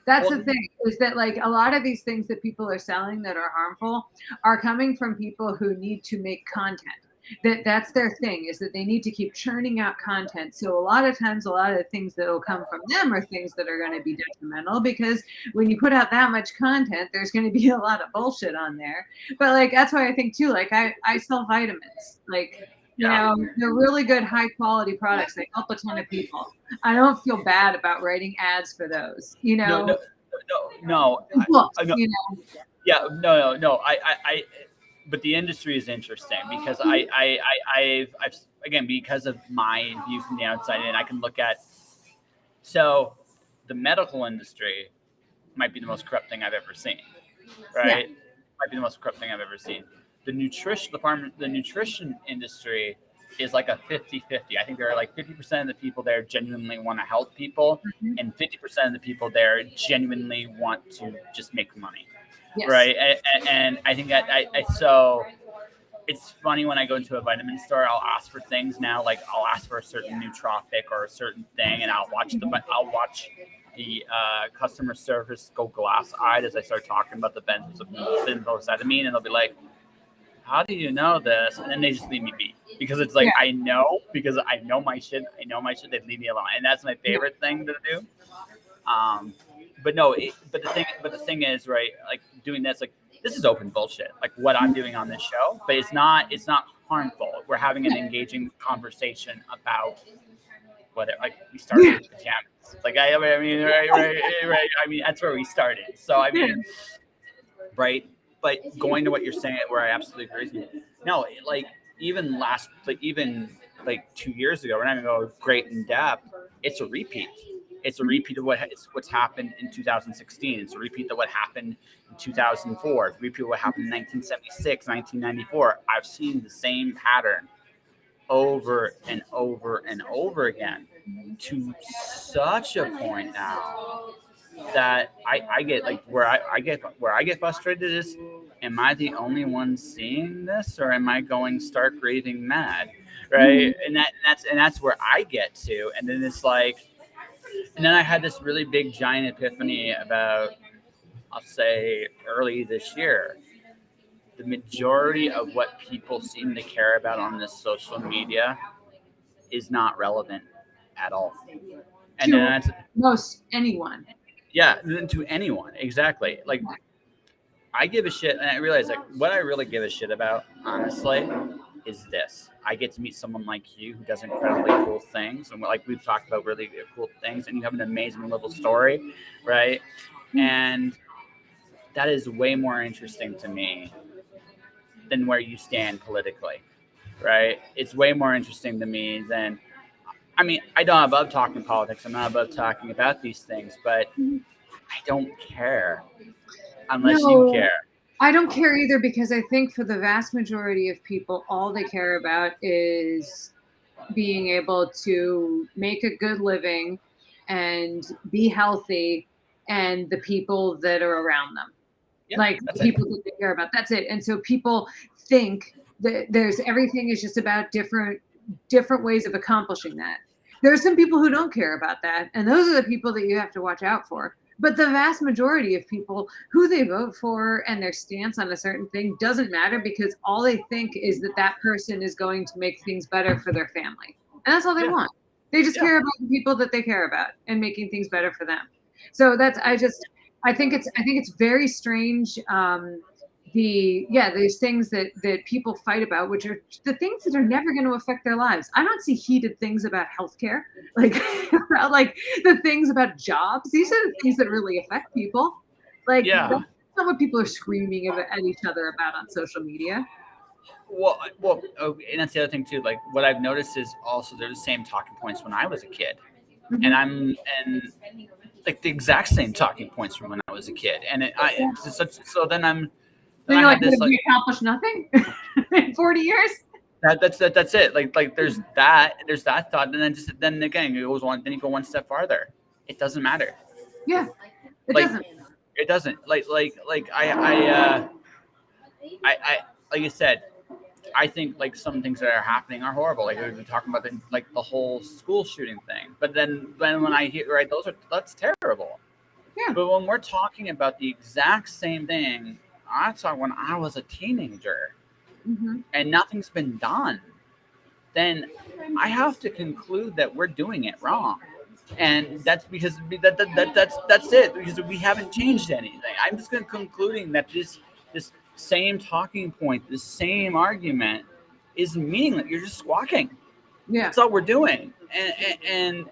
That's the thing, is that like a lot of these things that people are selling that are harmful are coming from people who need to make content. That's their thing, is that they need to keep churning out content. So a lot of times, a lot of the things that will come from them are things that are going to be detrimental, because when you put out that much content, there's going to be a lot of bullshit on there. But like, that's why I think too, like I sell vitamins, like, you know, they're really good, high quality products. They help a ton of people. I don't feel bad about writing ads for those, you know. No. Books, No. you know. Yeah, no. But the industry is interesting because I've again, because of my view from the outside, and I can look at. So, the medical industry might be the most corrupt thing I've ever seen, right? Yeah. Might be the most corrupt thing I've ever seen. The nutrition industry is like a 50-50. I think there are like 50% of the people there genuinely want to help people, and 50% of the people there genuinely want to just make money. Yes. Right. And I think that so it's funny when I go into a vitamin store, I'll ask for things now, like I'll ask for a certain nootropic or a certain thing, and I'll watch the customer service go glass-eyed as I start talking about the benefits of benzoacetamine, and they'll be like, how do you know this? And then they just leave me be, because it's like, I know, because I know my shit. They leave me alone, and that's my favorite thing to do. But no, but the thing is, right? Like doing this, like this is open bullshit. Like what I'm doing on this show, but it's not harmful. We're having an engaging conversation about whether, like, we started with pajamas. Like I mean, right. I mean, that's where we started. So I mean, right. But going to what you're saying, where I absolutely agree with you. No, like even 2 years ago, we're not gonna go great in depth. It's a repeat. It's a repeat of what's happened in 2016. It's a repeat of what happened in 2004. It's a repeat of what happened in 1976, 1994. I've seen the same pattern over and over and over again, to such a point now that I get like where I get frustrated is, am I the only one seeing this, or am I going stark raving mad, right? And that's where I get to, and then it's like. And then I had this really big giant epiphany about, I'll say, early this year. The majority of what people seem to care about on this social media is not relevant at all. And to then that's most anyone. Yeah, to anyone, exactly. Like I give a shit, and I realize like what I really give a shit about, honestly, is this. I get to meet someone like you who does incredibly cool things, and like we've talked about really cool things, and you have an amazing little story, right? And that is way more interesting to me than where you stand politically, right? It's way more interesting to me than, I mean, I don't above talking politics. I'm not above talking about these things, but I don't care unless you care. I don't care either, because I think for the vast majority of people, all they care about is being able to make a good living and be healthy, and the people that are around them. Yeah, Like the people that they care about. That's it. And so people think that everything is just about different ways of accomplishing that. There are some people who don't care about that, and those are the people that you have to watch out for. But the vast majority of people, who they vote for and their stance on a certain thing doesn't matter, because all they think is that that person is going to make things better for their family. And that's all they want. They just care about the people that they care about and making things better for them. So I think it's very strange. These things that people fight about, which are the things that are never going to affect their lives. I don't see heated things about healthcare, like like the things about jobs. These are the things that really affect people. Like that's not what people are screaming at each other about on social media. And that's the other thing too. Like what I've noticed is also they're the same talking points when I was a kid, Mhm. and like the exact same talking points from when I was a kid, and it's such. So then Then I you're like, had this have like we accomplished nothing in 40 years? that's it. Like there's that thought, and then again it goes on. Then you go one step farther. It doesn't matter. Yeah, it Like doesn't. it doesn't. Like I like you said. I think like some things that are happening are horrible. Like we've been talking about the whole school shooting thing. But then when I hear right, that's terrible. Yeah. But when we're talking about the exact same thing, I saw when I was a teenager Mm-hmm. and nothing's been done, then I have to conclude that we're doing it wrong. And that's because that's it, because we haven't changed anything. I'm just concluding that this same talking point, this same argument is meaningless. You're just squawking. Yeah. That's all we're doing. And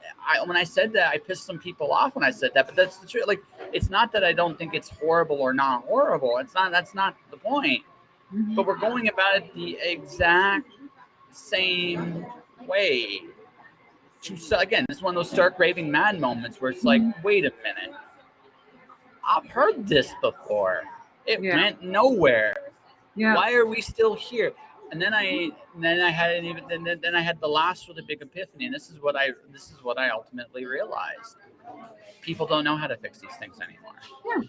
when I said that, I pissed some people off when I said that. But that's the truth. Like, it's not that I don't think it's horrible or not horrible. It's not. That's not the point. Mm-hmm. But we're going about it the exact same way. So again, it's one of those stark raving mad moments where it's like, wait a minute, I've heard this before. It Yeah. went nowhere. Yeah. Why are we still here? And then I had an even then I had the last really big epiphany, and this is what I ultimately realized. People don't know how to fix these things anymore. Yeah.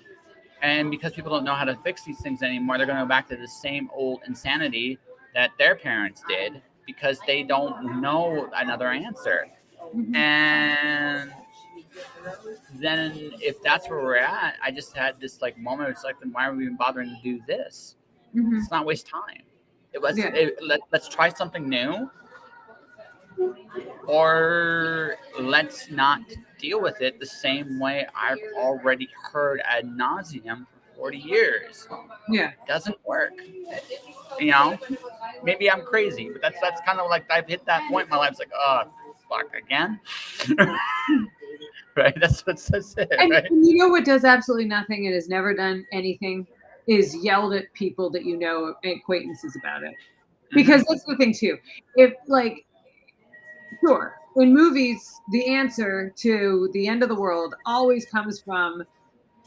And because people don't know how to fix these things anymore, they're going to go back to the same old insanity that their parents did because they don't know another answer. Mm-hmm. And then if that's where we're at, I just had this like moment. It's like, then why are we even bothering to do this? Mm-hmm. Let's not waste time. Yeah. Let's try something new, or let's not deal with it the same way I've already heard ad nauseum for 40 years. Yeah. It doesn't work. You know, maybe I'm crazy, but that's kind of like I've hit that point in my life. It's like, oh, fuck, again? Right? That's it, right? And you know what does absolutely nothing and has never done anything is yelled at people that you know, acquaintances about it. Because that's the thing too. If like, sure, in movies, the answer to the end of the world always comes from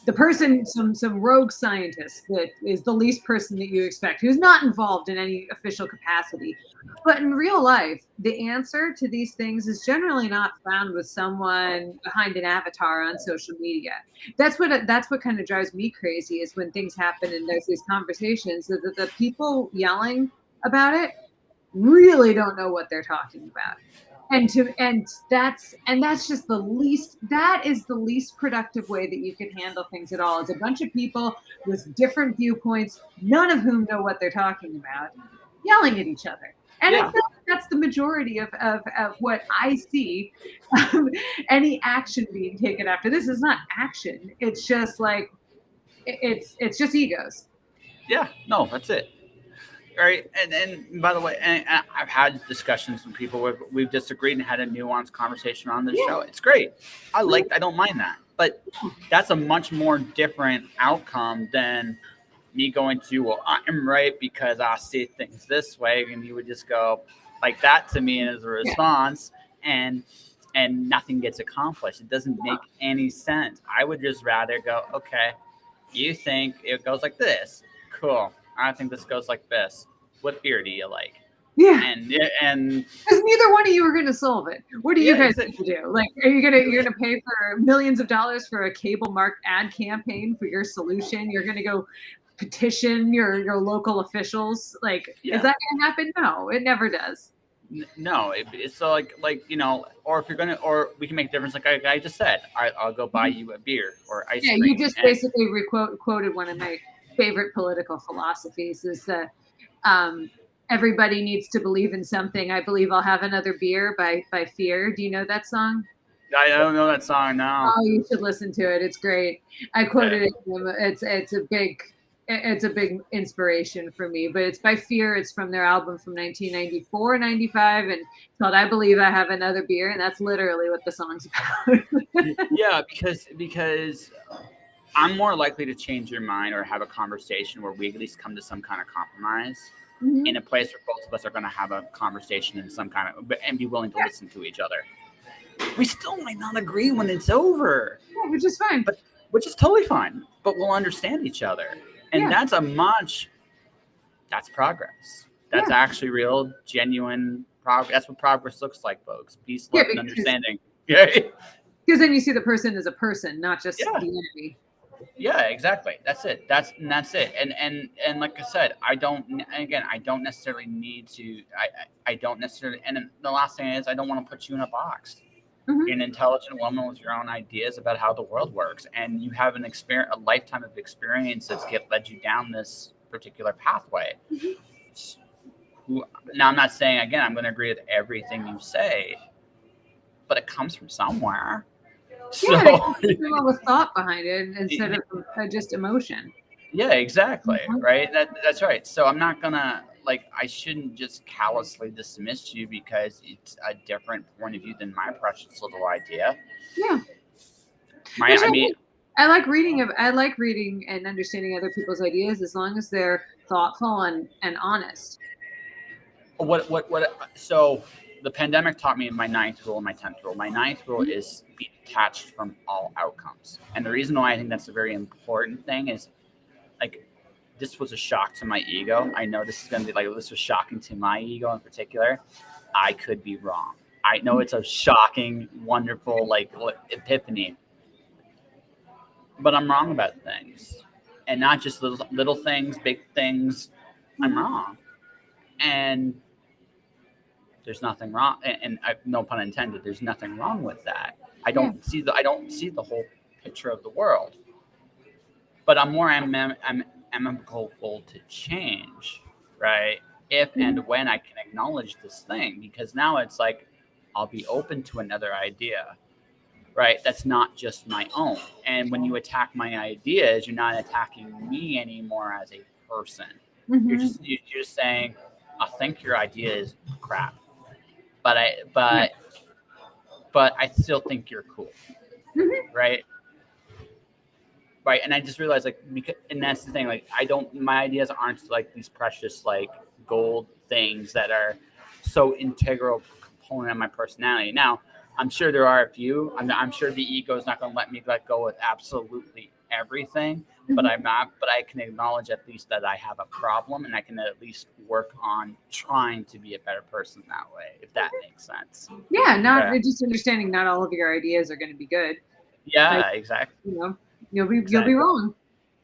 the person, some rogue scientist that is the least person that you expect, who's not involved in any official capacity. But in real life, the answer to these things is generally not found with someone behind an avatar on social media. That's what kind of drives me crazy is when things happen and there's these conversations that the people yelling about it really don't know what they're talking about. And that's just that is the least productive way that you can handle things at all. It's a bunch of people with different viewpoints, none of whom know what they're talking about, yelling at each other. And I Yeah. feel like that's the majority of what I see any action being taken after this is not action. It's just like it's just egos. Yeah. No, that's it. Right. And by the way, and I've had discussions with people where we've disagreed and had a nuanced conversation on this show. It's great. I don't mind that. But that's a much more different outcome than me going to, well, I'm right because I see things this way, and you would just go like that to me as a response, and nothing gets accomplished. It doesn't make any sense. I would just rather go, okay, you think it goes like this, cool. I think this goes like this. What beer do you like? Yeah. And Because neither one of you are going to solve it. What do you guys need to do? Like, you're gonna pay for millions of dollars for a cable marked ad campaign for your solution? You're going to go petition your local officials? Like, is that going to happen? No, it never does. No, it's so like or if you're gonna, or we can make a difference. Like I just said, I'll go buy you a beer or ice cream. You just basically quoted one of my favorite political philosophies: is that everybody needs to believe in something. I believe I'll have another beer by Fear. Do you know that song? I don't know that song now. Oh, you should listen to it. It's great. I quoted it. It's a big inspiration for me, but it's by Fear. It's from their album from 1994, 95, and it's called I Believe I Have Another Beer, and that's literally what the song's about. Yeah, because I'm more likely to change your mind or have a conversation where we at least come to some kind of compromise Mm-hmm. in a place where both of us are going to have a conversation in some kind of, and be willing to listen to each other. We still might not agree when it's over, Yeah, which is fine. but which is totally fine. But we'll understand each other, and Yeah. that's progress. That's Yeah. actually real, genuine progress. That's what progress looks like, folks. Peace, Yeah, love, and understanding. Yeah. because then you see the person as a person, not just Yeah. the enemy. Yeah, exactly. That's it. That's it. And like I said, I don't necessarily need to. I don't necessarily. And then the last thing is, I don't want to put you in a box. Mm-hmm. You're an intelligent woman with your own ideas about how the world works, and you have a lifetime of experience that's led you down this particular pathway. Now, I'm not saying again I'm going to agree with everything you say, but it comes from somewhere. Yeah, So there's a lot of thought behind it instead of just emotion. yeah, exactly. Mhm. Right. That's right. So I'm not gonna I shouldn't just callously dismiss you because it's a different point of view than my precious little idea. Yeah, My, which I mean, I like reading. I like reading and understanding other people's ideas as long as they're thoughtful and honest. what? So the pandemic taught me my ninth rule and my 10th rule. My ninth rule Mhm. is be detached from all outcomes, and the reason why I think that's a very important thing is like this was a shock to my ego. I know this is going to be this was shocking to my ego in particular. I could be wrong. I know it's a shocking, wonderful epiphany, but I'm wrong about things, and not just little things, big things. I'm Mhm. wrong, and there's nothing wrong. And no pun intended. There's nothing wrong with that. Yeah. I don't see the whole picture of the world, but I'm more amenable to change, right? If Mhm. and when I can acknowledge this thing, because now it's like I'll be open to another idea, right? That's not just my own. And when you attack my ideas, you're not attacking me anymore as a person. Mhm. You're just saying, I think your idea is crap, but Yeah. I still think you're cool, Mhm. right? Right. And I just realized and that's the thing, my ideas aren't like these precious gold things that are so integral component of my personality. Now, I'm sure there are a few. I'm sure the ego is not going to let me let go with absolutely everything, but Mhm. I'm not. But I can acknowledge at least that I have a problem, and I can at least work on trying to be a better person that way, if that makes sense. Yeah, not Yeah. just understanding not all of your ideas are going to be good. Like, Yeah. Exactly. you know, you'll be Exactly. wrong.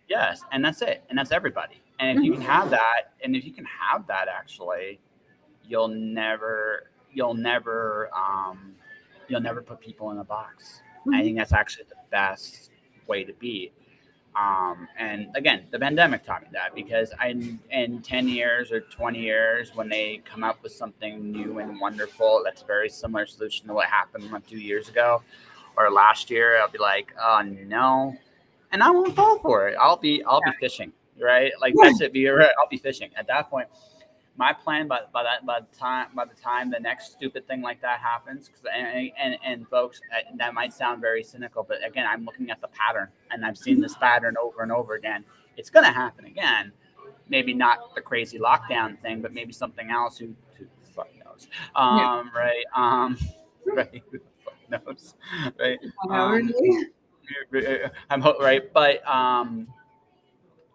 Yes, and that's it, and that's everybody. And if you Mhm. can have that, actually, you'll never, you'll never, you'll never put people in a box. I Mhm. think that's actually the best way to be. And again, the pandemic taught me that because in 10 years or 20 years, when they come up with something new and wonderful, that's a very similar solution to what happened 2 years ago or last year, I'll be like, oh no, and I won't fall for it. I'll be fishing, right? Like Yeah. that's it. I'll be fishing at that point. My plan by the time the next stupid thing like that happens, and folks, that might sound very cynical, but again, I'm looking at the pattern, and I've seen this pattern over and over again. It's going to happen again. Maybe not the crazy lockdown thing, but maybe something else. Who the fuck knows? Yeah. Right. Right. Who the fuck knows? Right. I know, really. Right, but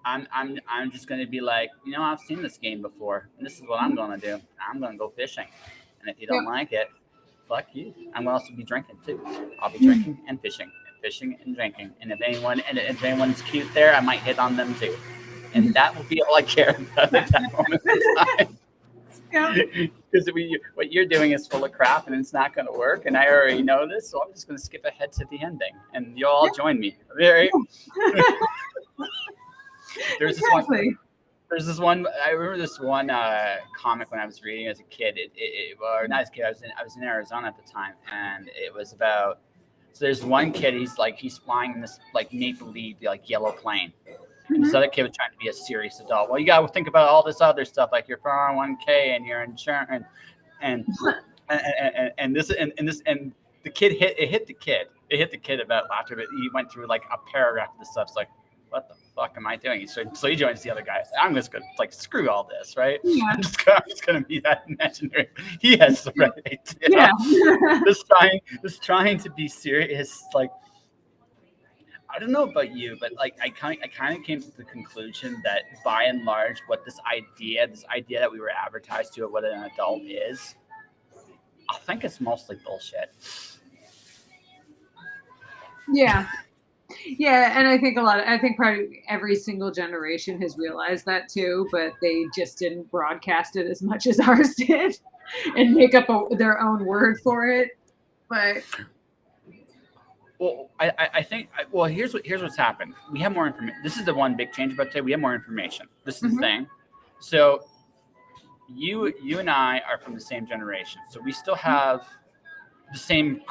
I'm just gonna be like, I've seen this game before, and this is what I'm gonna do. I'm gonna go fishing, and if you Yep. don't like it, fuck you. I'm gonna also be drinking too. I'll be Mhm. drinking and fishing and drinking, and if anyone's cute there, I might hit on them too, and that will be all I care about at that moment in time. Yep. Because what you're doing is full of crap and it's not going to work, and I already know this, so I'm just going to skip ahead to the ending, and you'll all Yep. join me. Right? There's this one. Exactly. There's this one. I remember this one comic when I was reading as a kid. Or not as a kid. I was in Arizona at the time, and it was about. So there's one kid. He's flying in this maple leaf yellow plane, and this Mhm. other kid was trying to be a serious adult. Well, you got to think about all this other stuff like your 401k and your insurance and and the kid hit the kid. It hit the kid about laughter, but he went through a paragraph of this stuff. It's like, what the fuck am I doing? So he joins the other guy. I'm just gonna like screw all this, right? Yeah. I'm just gonna be that imaginary. He has the right idea. Yeah. Just trying to be serious. Like I don't know about you, but like I kind of came to the conclusion that by and large, what this idea that we were advertised to of what an adult is, I think it's mostly bullshit. Yeah. Yeah, and I think I think probably every single generation has realized that too, but they just didn't broadcast it as much as ours did and make up their own word for it. But Well, I think well here's what's happened. We have more information. This is the one big change about today. We have more information. This is the thing. So you and I are from the same generation, so we still have the same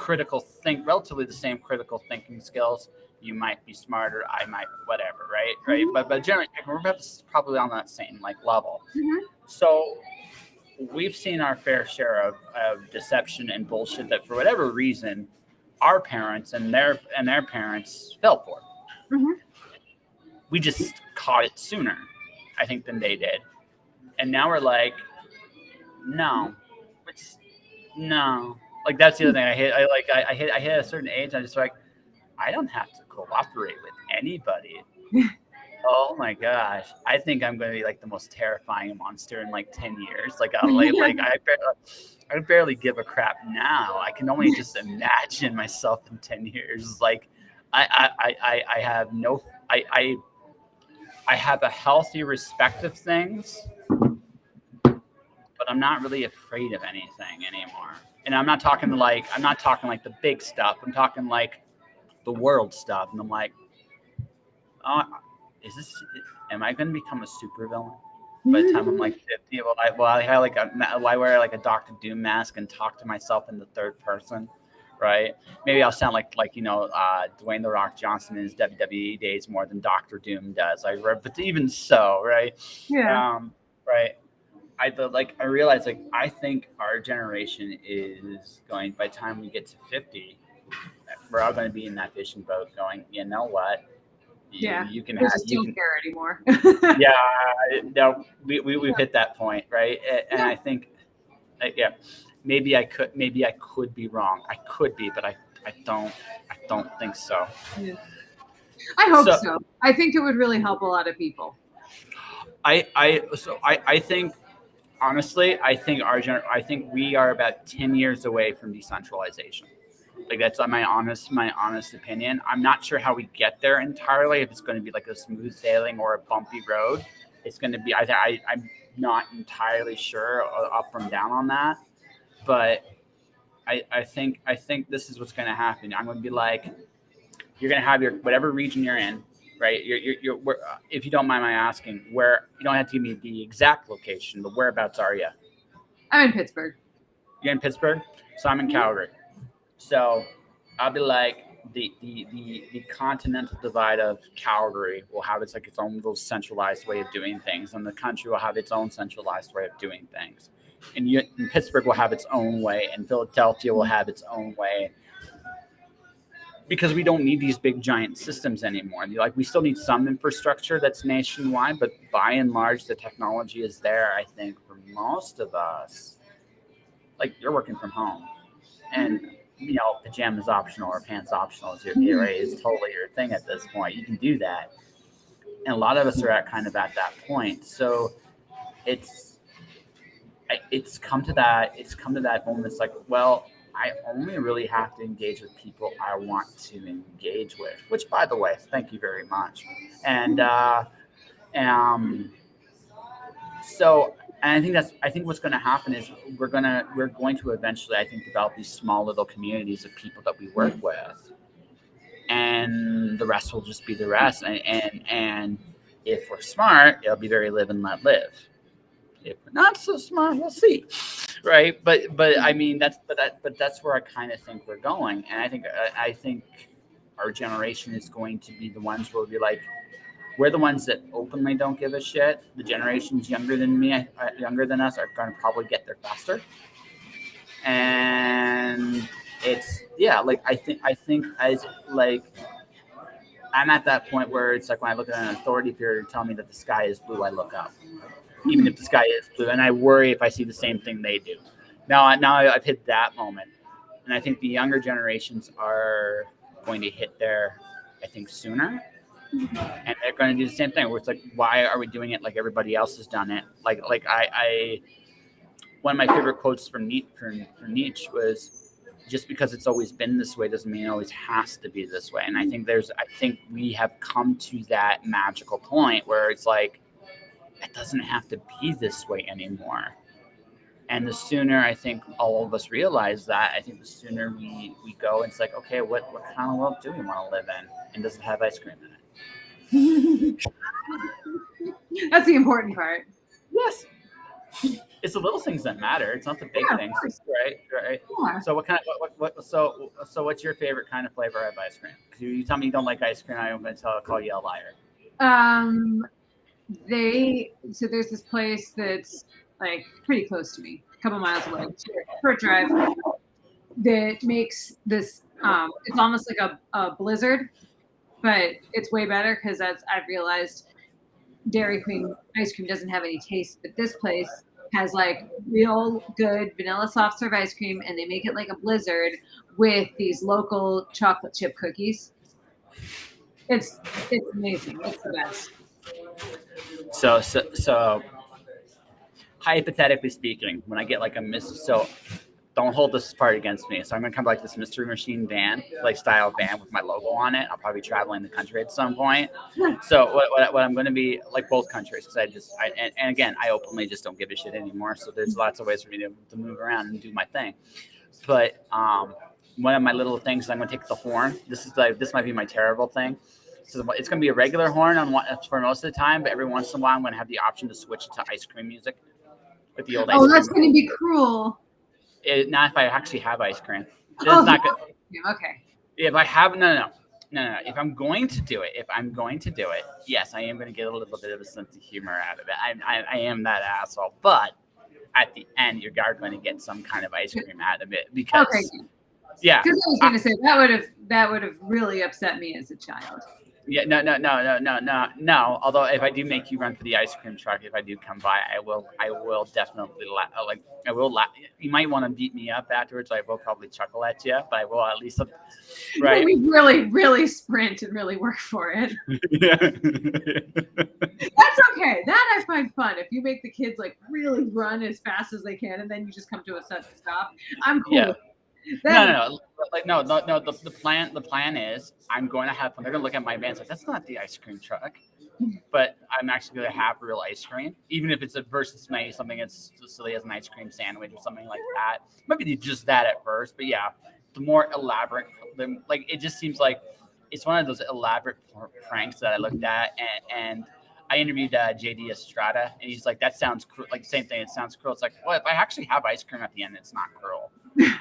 relatively the same critical thinking skills. You might be smarter, I might whatever, right? But generally, we're probably on that same like level. So we've seen our fair share of deception and bullshit that for whatever reason our parents and their parents fell for. We just caught it sooner, I think, than they did, and now we're like, no, no. Like that's the other thing. I hit a certain age. I'm just like, I don't have to cooperate with anybody. Oh my gosh, I think I'm going to be like the most terrifying monster in like 10 years. I barely give a crap now. I can only just imagine myself in 10 years. Like I have no I have a healthy respect of things, but I'm not really afraid of anything anymore. And I'm not talking like the big stuff. I'm talking like the world stuff. And I'm like, oh, am I going to become a supervillain by the time I'm like 50? I wear like a Doctor Doom mask and talk to myself in the third person, right? Maybe I'll sound like Dwayne the Rock Johnson in his WWE days more than Doctor Doom does. But even so, right? yeah. Right. I realize like I think our generation is going by the time we get to 50, we're all going to be in that fishing boat going, you know what? You can I have just don't care anymore. yeah, no, we've hit that point, right? And I think yeah, maybe I could be wrong. I could be, but I don't think so. Yeah. I hope so. I think it would really help a lot of people. I think honestly, I think we are about 10 years away from decentralization. Like that's my honest opinion. I'm not sure how we get there entirely. If it's going to be like a smooth sailing or a bumpy road, it's going to be. I'm not entirely sure up from down on that, but I think this is what's going to happen. I'm going to be like, you're going to have your whatever region you're in, right? If you don't mind my asking, where you don't have to give me the exact location, but whereabouts are you? I'm in Pittsburgh. You're in Pittsburgh, so I'm in Calgary. So I'll be like the continental divide of Calgary will have its own little centralized way of doing things, and the country will have its own centralized way of doing things. And Pittsburgh will have its own way, and Philadelphia will have its own way, because we don't need these big giant systems anymore. Like we still need some infrastructure that's nationwide, but by and large, the technology is there. I think for most of us, like you're working from home, and pajamas optional or pants optional is is totally your thing at this point. You can do that, and a lot of us are at that point. So it's come to that moment. It's like, well, I only really have to engage with people I want to engage with. Which, by the way, thank you very much. And so. And I think what's going to happen is we're going to eventually, I think, develop these small little communities of people that we work with, and the rest will just be the rest. And if we're smart, it'll be very live and let live. If we're not so smart, we'll see, right? But I mean that's where I kind of think we're going, and I think our generation is going to be the ones where we'll be like, we're the ones that openly don't give a shit. The generations younger than us are going to probably get there faster. And it's like I think I'm at that point where it's like when I look at an authority figure telling me that the sky is blue, I look up, even if the sky is blue, and I worry if I see the same thing they do. Now I've hit that moment, and I think the younger generations are going to hit there, I think, sooner, and they're going to do the same thing. Where it's like, why are we doing it like everybody else has done it? Like I one of my favorite quotes from Nietzsche was, just because it's always been this way doesn't mean it always has to be this way. And I think we have come to that magical point where it's like, it doesn't have to be this way anymore. And the sooner I think all of us realize that, I think the sooner we go, and it's like, okay, what kind of world do we want to live in? And does it have ice cream in it? That's the important part. Yes. It's the little things that matter. It's not the big things, right? Yeah. So what kind of so what's your favorite kind of flavor of ice cream? Because you tell me you don't like ice cream, I'm going to call you a liar. So there's this place that's like pretty close to me, a couple miles away, short drive, that makes this. It's almost like a blizzard, but it's way better because, as I've realized, Dairy Queen ice cream doesn't have any taste, but this place has like real good vanilla soft serve ice cream, and they make it like a blizzard with these local chocolate chip cookies. It's amazing. It's the best. So hypothetically speaking, when I get like don't hold this part against me. So I'm going to come like this mystery machine van, like style van with my logo on it. I'll probably be traveling the country at some point. So what I'm going to be like both countries, because and again, I openly just don't give a shit anymore. So there's lots of ways for me to move around and do my thing. But one of my little things, I'm going to take the horn. This might be my terrible thing. So it's going to be a regular horn for most of the time, but every once in a while I'm going to have the option to switch it to ice cream music with the old ice cream. Oh, that's going to be cruel. Not if I actually have ice cream. That's not good. Okay. If I have no. If I'm going to do it, yes, I am going to get a little bit of a sense of humor out of it. I am that asshole, but at the end, you are going to get some kind of ice cream out of it because, yeah. Because I was going to say that would have really upset me as a child. Yeah, no. Although if I do make you run for the ice cream truck, if I do come by, I will definitely You might want to beat me up afterwards. I will probably chuckle at you, but I will at least. Right. We really sprint and really work for it. Yeah. That's okay. That I find fun. If you make the kids like really run as fast as they can, and then you just come to a sudden stop, I'm cool. Yeah. No. The plan is I'm going to have fun. They're going to look at my van and say, that's not the ice cream truck. But I'm actually going to have real ice cream, even if it's versus maybe something as silly as an ice cream sandwich or something like that. Maybe just that at first, but yeah, the more elaborate, it just seems like it's one of those elaborate pranks that I looked at, and I interviewed JD Estrada, and he's like, that sounds cruel. Like same thing, it sounds cruel. It's like, well, if I actually have ice cream at the end, it's not cruel. Yeah.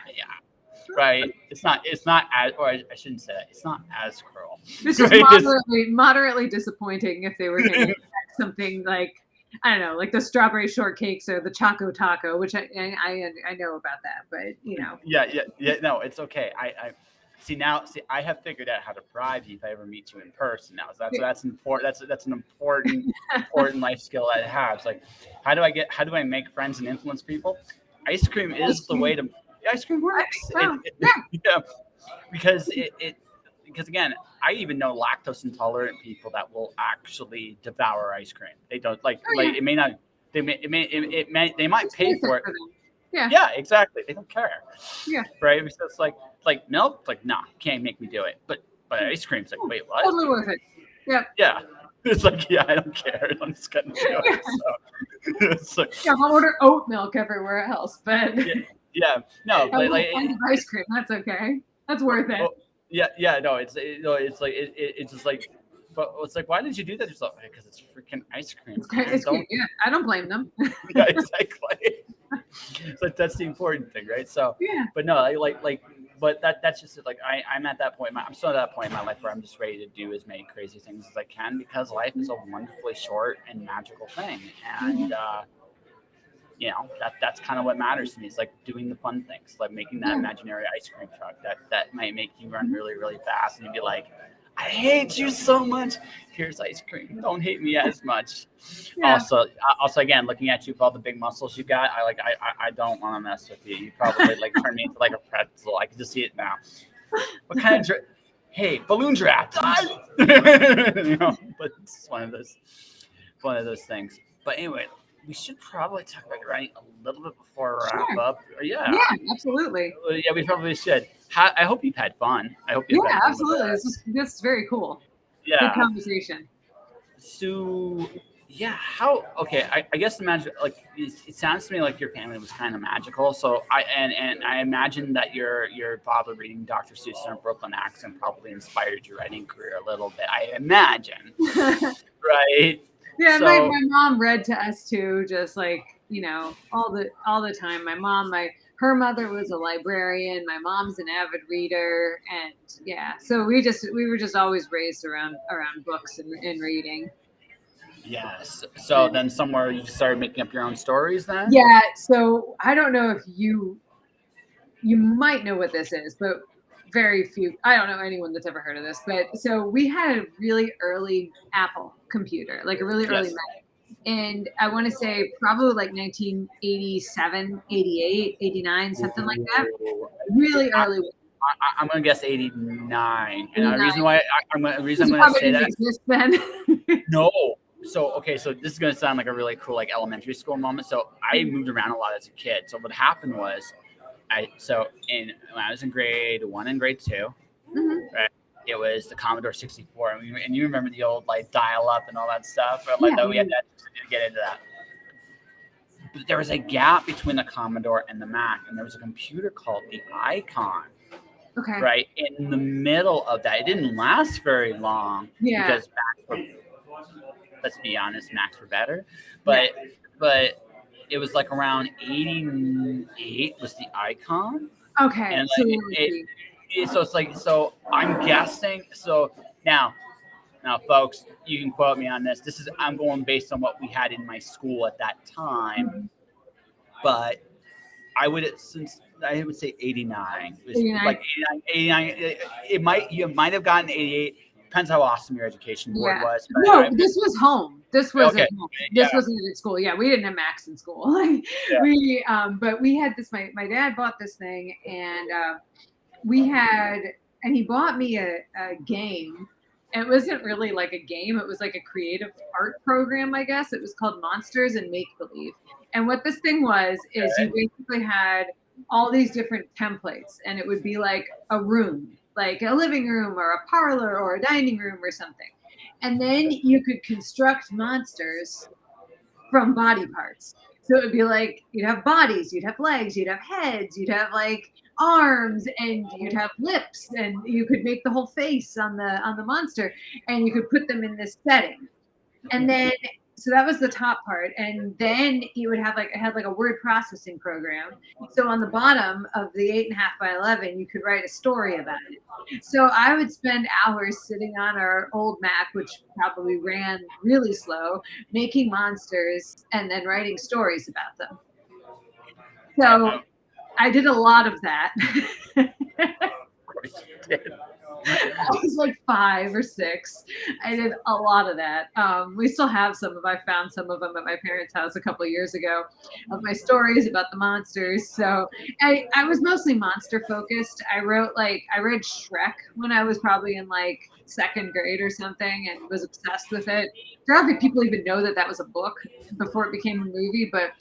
Right. It's not as, or I shouldn't say that. It's not as cruel. This is moderately disappointing if they were going to something like, I don't know, like the strawberry shortcakes or the Choco Taco, which I know about that, but you know. Yeah. No, it's okay. I I have figured out how to bribe you if I ever meet you in person now. So that's important. That's an important life skill I have. It's like, how do I make friends and influence people? Ice cream is the way to. Ice cream works. Yeah, because because again, I even know lactose intolerant people that will actually devour ice cream. They don't it may not. They might pay for it. Yeah, exactly. They don't care. Yeah. Right. So it's like milk. It's like, nah, can't make me do it. But ice cream's like, wait, what? Totally worth it. Yeah. Yeah. It's like, yeah, I don't care. I'm just gonna do it. So, it's like, I'll order oat milk everywhere else, but. Yeah, no, but ice cream. That's okay. That's worth it. Yeah, no, it's like it's just like, but it's like, why did you do that? Just like, because it's freaking ice cream. It's cream. Yeah, I don't blame them. Yeah, exactly. So that's the important thing, right? So yeah, but no, but that's just like I'm at that point. I'm still at that point in my life where I'm just ready to do as many crazy things as I can because life is a wonderfully short and magical thing, and. That's kind of what matters to me. It's like doing the fun things, like making that imaginary ice cream truck that might make you run really, really fast. And you'd be like, I hate you so much. Here's ice cream. Don't hate me as much. Yeah. Also, again, looking at you with all the big muscles you got, I don't want to mess with you. You probably like turn me into like a pretzel. I can just see it now. What kind of hey, balloon draft? But it's one of those things. But anyway, we should probably talk about writing a little bit before we wrap Sure. up. Yeah, absolutely. Yeah, we probably should. I hope you've had fun. I hope Yeah, you've had fun with absolutely. this. This is very cool. Good Yeah. conversation. So, yeah, how? Okay, I guess the magic, like, it sounds to me like your family was kind of magical. So and I imagine that your father reading Dr. Seuss in a Brooklyn accent probably inspired your writing career a little bit. I imagine, right? Yeah, my So mom read to us too, just like, all the time. Her mother was a librarian. My mom's an avid reader, and yeah, so we were just always raised around books and reading. yes. So then somewhere you started making up your own stories then? Yeah, so I don't know if you might know what this is, but very few. I don't know anyone that's ever heard of this, but so we had a really early Apple computer, like a really early Yes. Mac. And I want to say probably like 1987, 88, 89, something like that. Ooh. Really early. I'm gonna guess 89, and the 89. reason why the reason This I'm gonna probably say didn't that. exist then. No. So okay, so this is gonna sound like a really cool like elementary school moment. So I moved around a lot as a kid. So what happened was, when I was in grade 1 and grade 2, Mhm. right? It was the Commodore 64, and you remember the old like dial up and all that stuff, or, like Yeah. that we had to get into that. But there was a gap between the Commodore and the Mac, and there was a computer called the Icon, Okay. right in the middle of that. It didn't last very long Yeah. because Macs were, let's be honest, Macs were better. Yeah. But it was like around 88 was the Icon, Okay. and So like let's so it's like, so I'm guessing. So now, folks, you can quote me on this. I'm going based on what we had in my school at that time, see. but I would say 89. It was 89. like 89. You might have gotten 88. Depends how awesome your education board Yeah. was. But No, this was home. This was okay, at home. yeah, This wasn't at school. Yeah, we didn't have Macs in school. Like yeah. but we had this. My dad bought this thing, and we had, and he bought me a game. It wasn't really like a game. It was like a creative art program, I guess. It was called Monsters and Make Believe. And what this thing was is you Okay. basically had all these different templates, and it would be like a room, like a living room or a parlor or a dining room or something. And then you could construct monsters from body parts. So it would be like you'd have bodies, you'd have legs, you'd have heads, you'd have like arms, and you'd have lips, and you could make the whole face on the monster, and you could put them in this setting. And then so that was the top part, and then you would have like it had like a word processing program. So on the bottom of the 8.5 by 11, you could write a story about it. So I would spend hours sitting on our old Mac, which probably ran really slow, making monsters and then writing stories about them. So I, I did a lot of that. of course you did. I was like 5 or 6. I did a lot of that. We still have some of. I found some of them at my parents' house a couple of years ago, of my stories about the monsters. So I was mostly monster focused. I read Shrek when I was probably in like second grade or something, and was obsessed with it. I don't think people even know that that was a book before it became a movie, but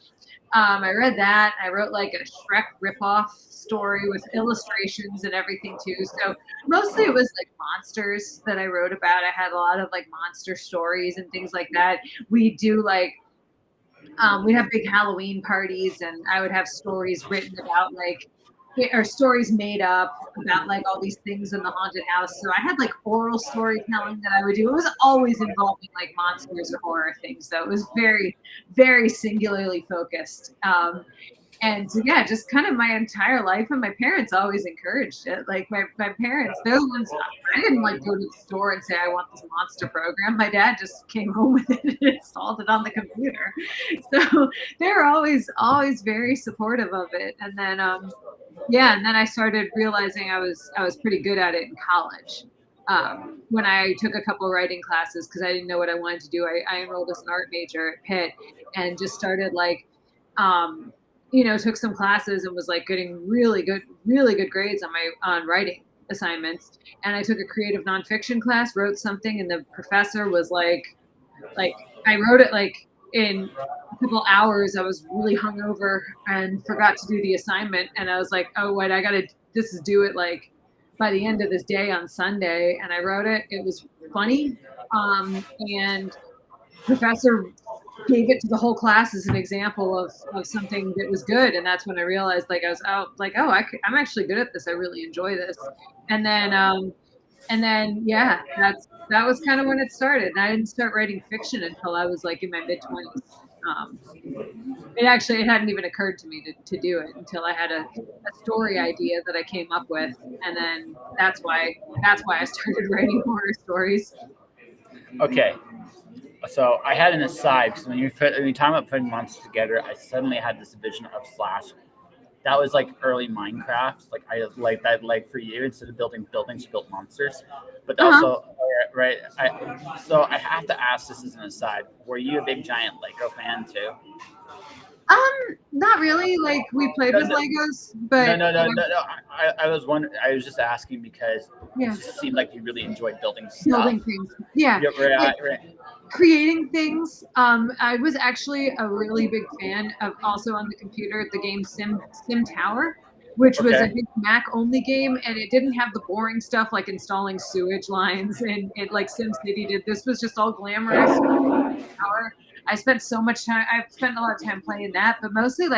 I read that. I wrote like a Shrek ripoff story with illustrations and everything too. So mostly it was like monsters that I wrote about. I had a lot of like monster stories and things like that. We do like we'd have big Halloween parties, and I would have stories written about like or stories made up about like all these things in the haunted house. So I had like oral storytelling that I would do. It was always involving like monsters or horror things. So it was very, very singularly focused. And so, yeah, just kind of my entire life, and my parents always encouraged it. Like my parents, they're the ones. I didn't like go to the store and say I want this monster program. My dad just came home with it and installed it on the computer. So they were always very supportive of it. And then yeah, and then I started realizing I was pretty good at it in college. when I took a couple writing classes because I didn't know what I wanted to do. I enrolled as an art major at Pitt and just started like, took some classes and was like getting really good grades on writing assignments. And I took a creative nonfiction class, wrote something, and the professor was like I wrote it like in a couple hours. I was really hungover and forgot to do the assignment, and I was like, oh wait, this is due it like by the end of this day on Sunday. And I wrote it. It was funny, and professor gave it to the whole class as an example of something that was good. And that's when I realized I'm actually good at this. I really enjoy this. And then yeah, that was kind of when it started. And I didn't start writing fiction until I was like in my mid-20s. It hadn't even occurred to me to do it until I had a story idea that I came up with. And then that's why I started writing horror stories. Okay. So I had an aside because when you talk about putting monsters together, I suddenly had this vision of Slash. That was like early Minecraft. Like I like that. Like for you, instead of building buildings, you built monsters. But also, right? So I have to ask this as an aside. Were you a big giant Lego fan too? Not really. Like we played with Legos, but no. I was wondering. I was just asking because yeah, it just seemed like you really enjoyed building stuff. Building things. Yeah. Right. Creating things. I was actually a really big fan of also on the computer the game Sim Tower, which was a big Mac only game, and it didn't have the boring stuff like installing sewage lines and like SimCity did. This was just all glamorous. Tower. I spent so much time. I've spent a lot of time playing that, but mostly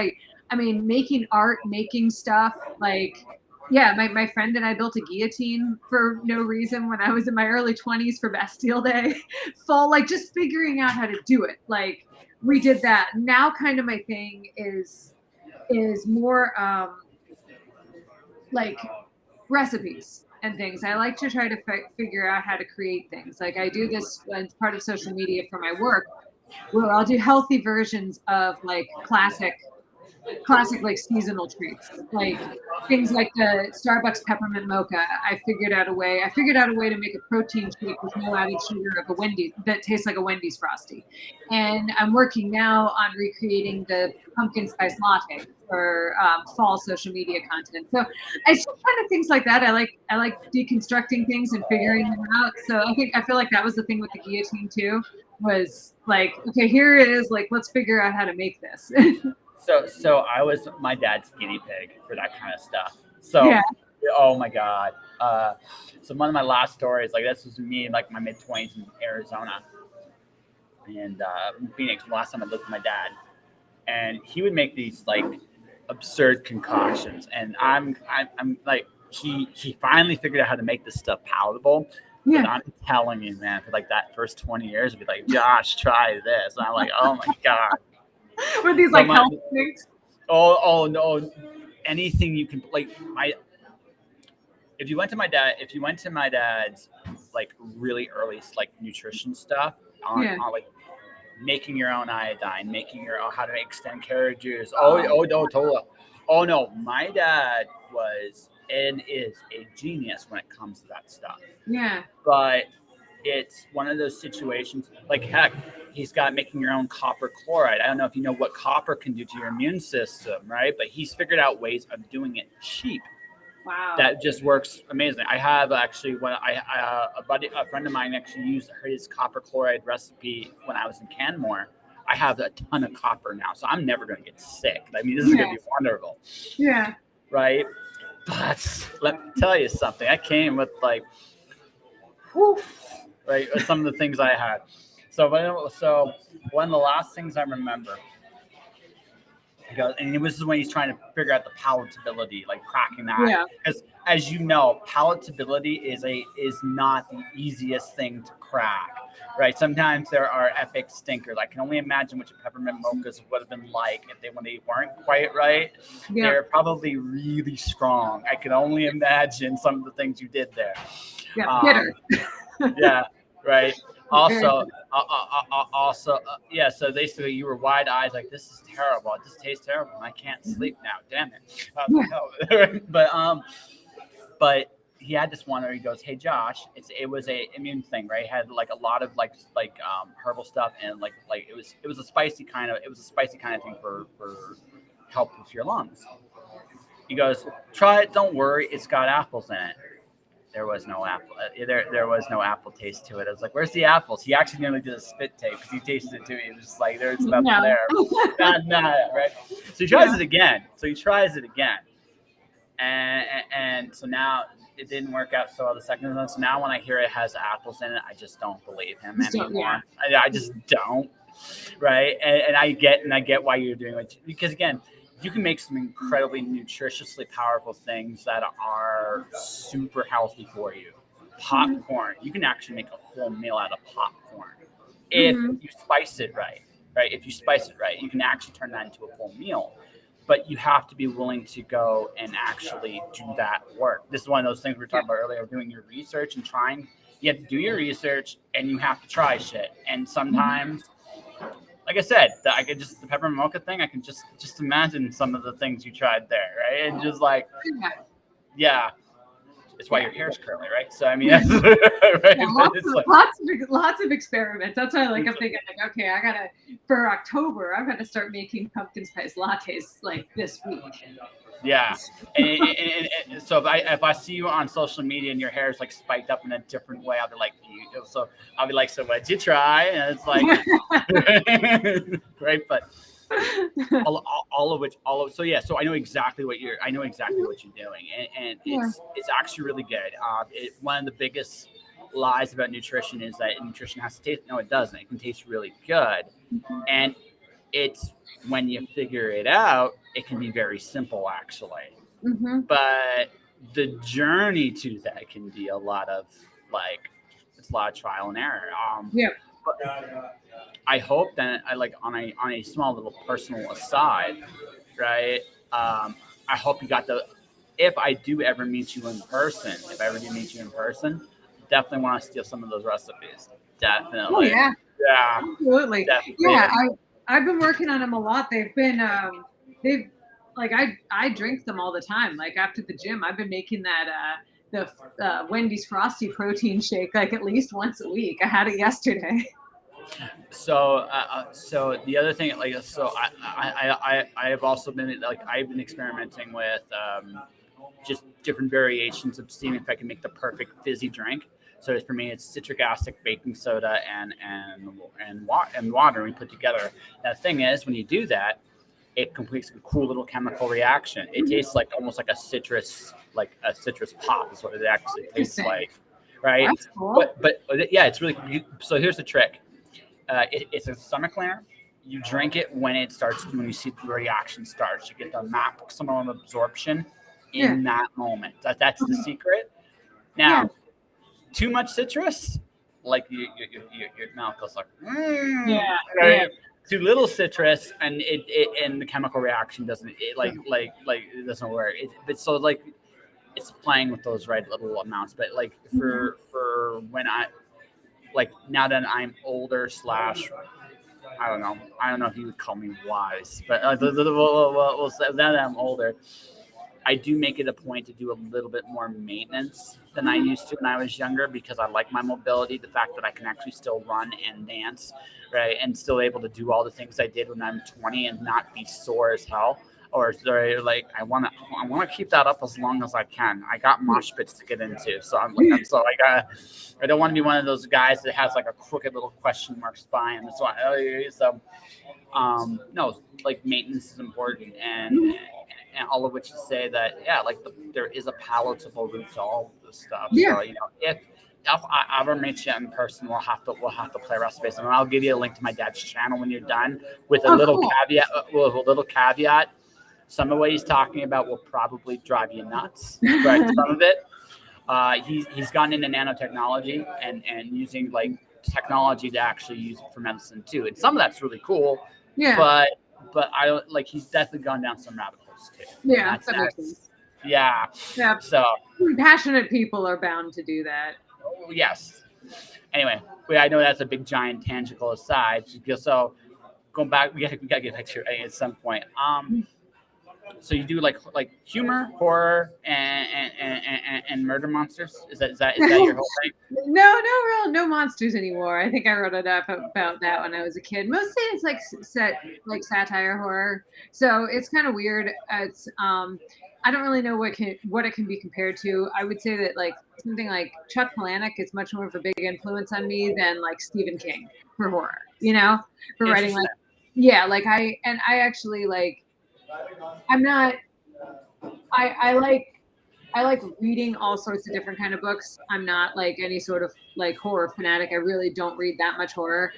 making art, making stuff. Like, yeah, my friend and I built a guillotine for no reason when I was in my early 20s for Bastille Day. Just figuring out how to do it. Like, we did that. Now, kind of my thing is more like recipes and things. I like to try to figure out how to create things. Like I do this as part of social media for my work, where I'll do healthy versions of like classic like seasonal treats, like things like the Starbucks peppermint mocha. I figured out a way to make a protein shake with no added sugar of a Wendy's that tastes like a Wendy's Frosty. And I'm working now on recreating the pumpkin spice latte for fall social media content. So it's just kind of things like that. I like deconstructing things and figuring them out. So I feel like that was the thing with the guillotine too, was like, okay, here it is, like let's figure out how to make this. So I was my dad's guinea pig for that kind of stuff. So yeah. Oh my god. So one of my last stories, like this was me in like my mid-20s in Arizona and Phoenix. The last time I lived with my dad, and he would make these like absurd concoctions, and I'm like he finally figured out how to make this stuff palatable. Yeah. But I'm telling you, man, for like that first 20 years, it'd be like, Josh, try this. And I'm like, oh my god. Were these like health things? Oh no! Anything you can like if you went to my dad's like really early like nutrition stuff on like making your own iodine, making your own how to extend carrot juice. Oh no, totally. Oh no, my dad was and is a genius when it comes to that stuff. Yeah. But it's one of those situations like heck, he's got making your own copper chloride. I don't know if you know what copper can do to your immune system, right? But he's figured out ways of doing it cheap. Wow. That just works amazing. I have actually a friend of mine actually used his copper chloride recipe when I was in Canmore. I have a ton of copper now, so I'm never going to get sick. I mean, this is going to be wonderful. Yeah. Right? But let me tell you something. I came with like, whew, right? Some of the things I had. So one of the last things I remember, and this is when he's trying to figure out the palatability, like cracking that. Yeah. Because as you know, palatability is not the easiest thing to crack, right? Sometimes there are epic stinkers. I can only imagine what your peppermint mochas would have been like when they weren't quite right. Yeah. They're probably really strong. I can only imagine some of the things you did there. Yeah, bitter. Yeah, right. Also, yeah. So basically, you were wide eyes, like this is terrible. This tastes terrible, and I can't sleep now. Damn it. But he had this one where he goes, "Hey Josh, it was a immune thing, right? It had like a lot of herbal stuff and it was a spicy kind of thing for help with your lungs." He goes, "Try it. Don't worry. It's got apples in it." There was no apple. There was no apple taste to it. I was like, "Where's the apples?" He actually nearly did a spit take because he tasted it too. He was just like, "There's nothing No. there." Not right. So he tries it again. And so now it didn't work out so well the second one. So now when I hear it has apples in it, I just don't believe him anymore. I just don't. Right. And I get why you're doing it, because again, you can make some incredibly nutritiously powerful things that are super healthy for you. Popcorn. You can actually make a whole meal out of popcorn if you spice it right. Right. If you spice it right, you can actually turn that into a full meal. But you have to be willing to go and actually do that work. This is one of those things we were talking about earlier, doing your research and trying. You have to do your research and you have to try shit. And sometimes, like I said, the peppermint mocha thing, I can just imagine some of the things you tried there, right? And just like, yeah. It's why your hair's curly, right? So I mean, that's, right? Yeah, lots of experiments. That's why I'm thinking like, okay, I gotta for October, I've got to start making pumpkin spice lattes like this week. Yeah, and so if I see you on social media and your hair is like spiked up in a different way, I'll be like, so what'd you try? And it's like, right, but. So I know exactly what you're doing, and it's actually really good. One of the biggest lies about nutrition is that nutrition has to taste. No, it doesn't. It can taste really good, and it's when you figure it out, it can be very simple actually. But the journey to that can be a lot of it's a lot of trial and error. But I hope that on a small little personal aside, right? I hope you got if I do ever meet you in person, definitely want to steal some of those recipes. Definitely. Oh yeah. Yeah. Absolutely. Definitely. Yeah. I've been working on them a lot. They've been I drink them all the time. Like after the gym, I've been making that the Wendy's Frosty protein shake like at least once a week. I had it yesterday. So the other thing, I have also been I've been experimenting with just different variations of seeing if I can make the perfect fizzy drink. So for me, it's citric acid, baking soda, and water we put together. Now, the thing is, when you do that, it completes a cool little chemical reaction. It tastes like almost like a citrus pop is what it actually tastes like, right? That's cool. But yeah, it's really. So here's the trick. It's a stomach cleaner. You drink it when you see the reaction starts. You get the maximum absorption in that moment. That's the secret. Now, too much citrus, like your mouth goes like, right? Too little citrus, and and the chemical reaction doesn't it doesn't work. But so it's playing with those right little amounts. But for when now that I'm older / I don't know if you would call me wise, but we'll say now that I'm older, I do make it a point to do a little bit more maintenance than I used to when I was younger, because I like my mobility, the fact that I can actually still run and dance, right, and still able to do all the things I did when I'm 20 and not be sore as hell. Or I want to keep that up as long as I can. I got mosh pits to get into, so I don't want to be one of those guys that has like a crooked little question mark spine. So no, maintenance is important, and all of which to say that there is a palatable route to all of this stuff. So if I ever meet you in person, we'll have to play recipes, and I'll give you a link to my dad's channel when you're done with a little caveat. Some of what he's talking about will probably drive you nuts, but some of it, he's gotten into nanotechnology and using technology to actually use it for medicine too. And some of that's really cool. Yeah. But I don't he's definitely gone down some rabbit holes too. Yeah, that makes sense. Yeah. Yeah. So passionate people are bound to do that. Yes. Anyway, I know that's a big giant tangential aside. So going back, we gotta get back to at some point. So you do like humor, horror, and murder monsters. Is that your whole thing? No monsters anymore. I think I wrote it up about that when I was a kid. Mostly it's like like satire horror. So it's kind of weird. It's I don't really know what it can be compared to. I would say that like something like Chuck Palahniuk is much more of a big influence on me than like Stephen King for horror. For writing Interesting. like yeah, like I actually like I'm not I like reading all sorts of different kind of books. I'm not like any sort of like horror fanatic. I really don't read that much horror.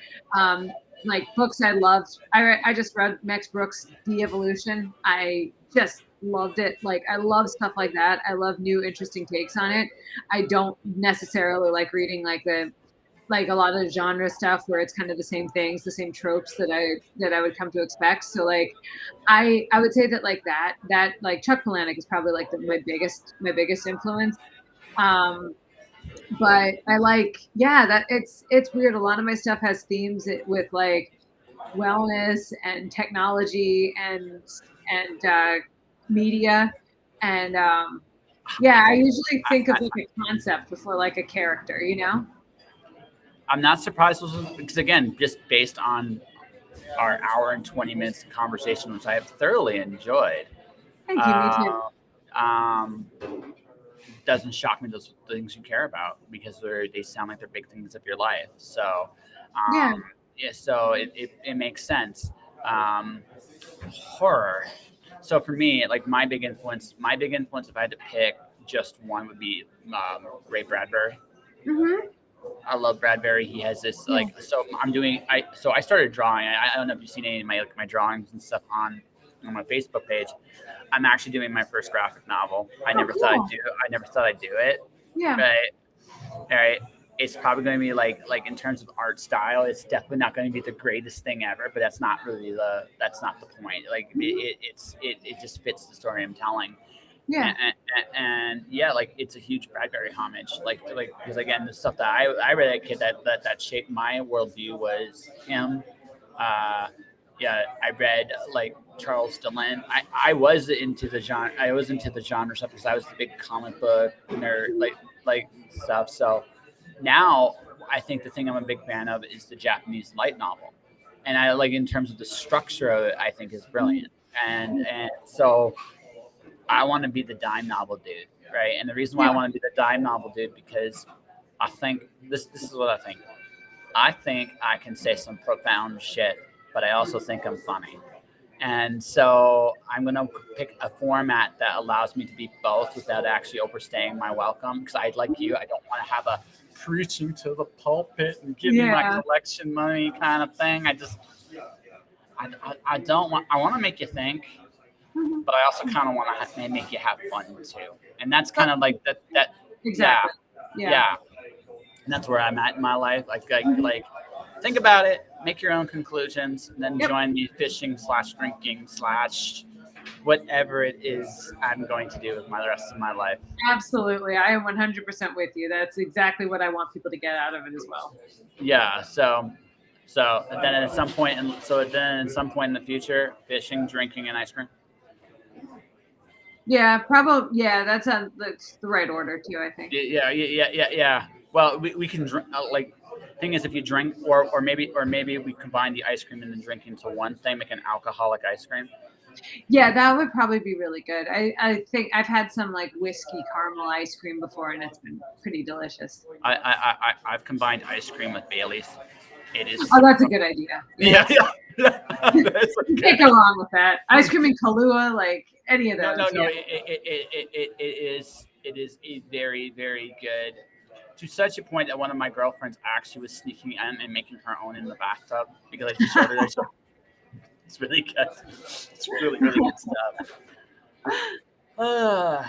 Like books I loved. I just read Max Brooks' De-Evolution. I just loved it. Like I love stuff like that. I love new interesting takes on it. I don't necessarily like reading like a lot of genre stuff where it's kind of the same things, the same tropes that I would come to expect. So like I would say that like that like Chuck Palahniuk is probably like my biggest influence. Um but I like yeah, that it's weird. A lot of my stuff has themes with like wellness and technology and media and yeah, I usually think of I, like a concept before like a character, you know? I'm not surprised because again, just based on our hour and 20 minutes of conversation, which I have thoroughly enjoyed. Thank you, me too. Uh, um, doesn't shock me those things you care about because they sound like they're big things of your life. So, Yeah. yeah, so it makes sense. Um, Horror. So for me, like my big influence, if I had to pick just one, would be Ray Bradbury. Hmm. I love Bradbury. He has this Yeah. like so I'm doing I started drawing. I don't know if you've seen any of my drawings and stuff on my Facebook page. I'm actually doing my first graphic novel. Oh, cool. I never thought I'd do it. Yeah. Right. All right. It's probably going to be like in terms of art style, it's definitely not going to be the greatest thing ever. But that's not the point. Like it just fits the story I'm telling. Yeah. And yeah, like it's a huge Bradbury homage. Like because again, the stuff that I read as a kid that shaped my worldview was him. Uh, yeah, I read like Charles Dillon. I was into the genre. I was into the genre stuff because I was the big comic book nerd, like stuff. So now I think the thing I'm a big fan of is the Japanese light novel, and I like in terms of the structure of it, I think is brilliant. And so I want to be the dime novel dude, right? And the reason why I Yeah. want to be the dime novel dude because I think this is what I think. I think I can say some profound shit, but I also think I'm funny. And so I'm going to pick a format that allows me to be both without actually overstaying my welcome. Because I, like you, I don't want to have a preaching to the pulpit and give me my Yeah. collection money kind of thing. I don't want, I want to make you think, Mhm. but I also kind of want to make you have fun too. And that's kind of like that, yeah, Exactly. Yeah. yeah. And that's where I'm at in my life. Mhm. Like think about it, make your own conclusions, and then Yep. join me fishing slash drinking slash whatever it is I'm going to do with my the rest of my life. Absolutely. I am 100% with you. That's exactly what I want people to get out of it as well. Yeah. So then at some point, and so then at some point in the future, fishing, drinking, and ice cream. Yeah, probably. Yeah, that's the right order too, I think. Yeah. Well, we can drink. Like, thing is, if you drink, or maybe we combine the ice cream and the drink into one thing, make an alcoholic ice cream. Yeah, that would probably be really good. I think I've had some like whiskey caramel ice cream before, and it's been pretty delicious. I've combined ice cream with Bailey's. It is Oh, that's a super. good idea. Yeah, Yes. yeah. That's a You good. can't go wrong with that. Ice cream and Kahlua, like any of No, no, those. no. Yeah. It is a very, very good. To such a point that one of my girlfriends actually was sneaking in and making her own in the bathtub because I just showed her that. So it's really good. It's really, really good stuff. Uh,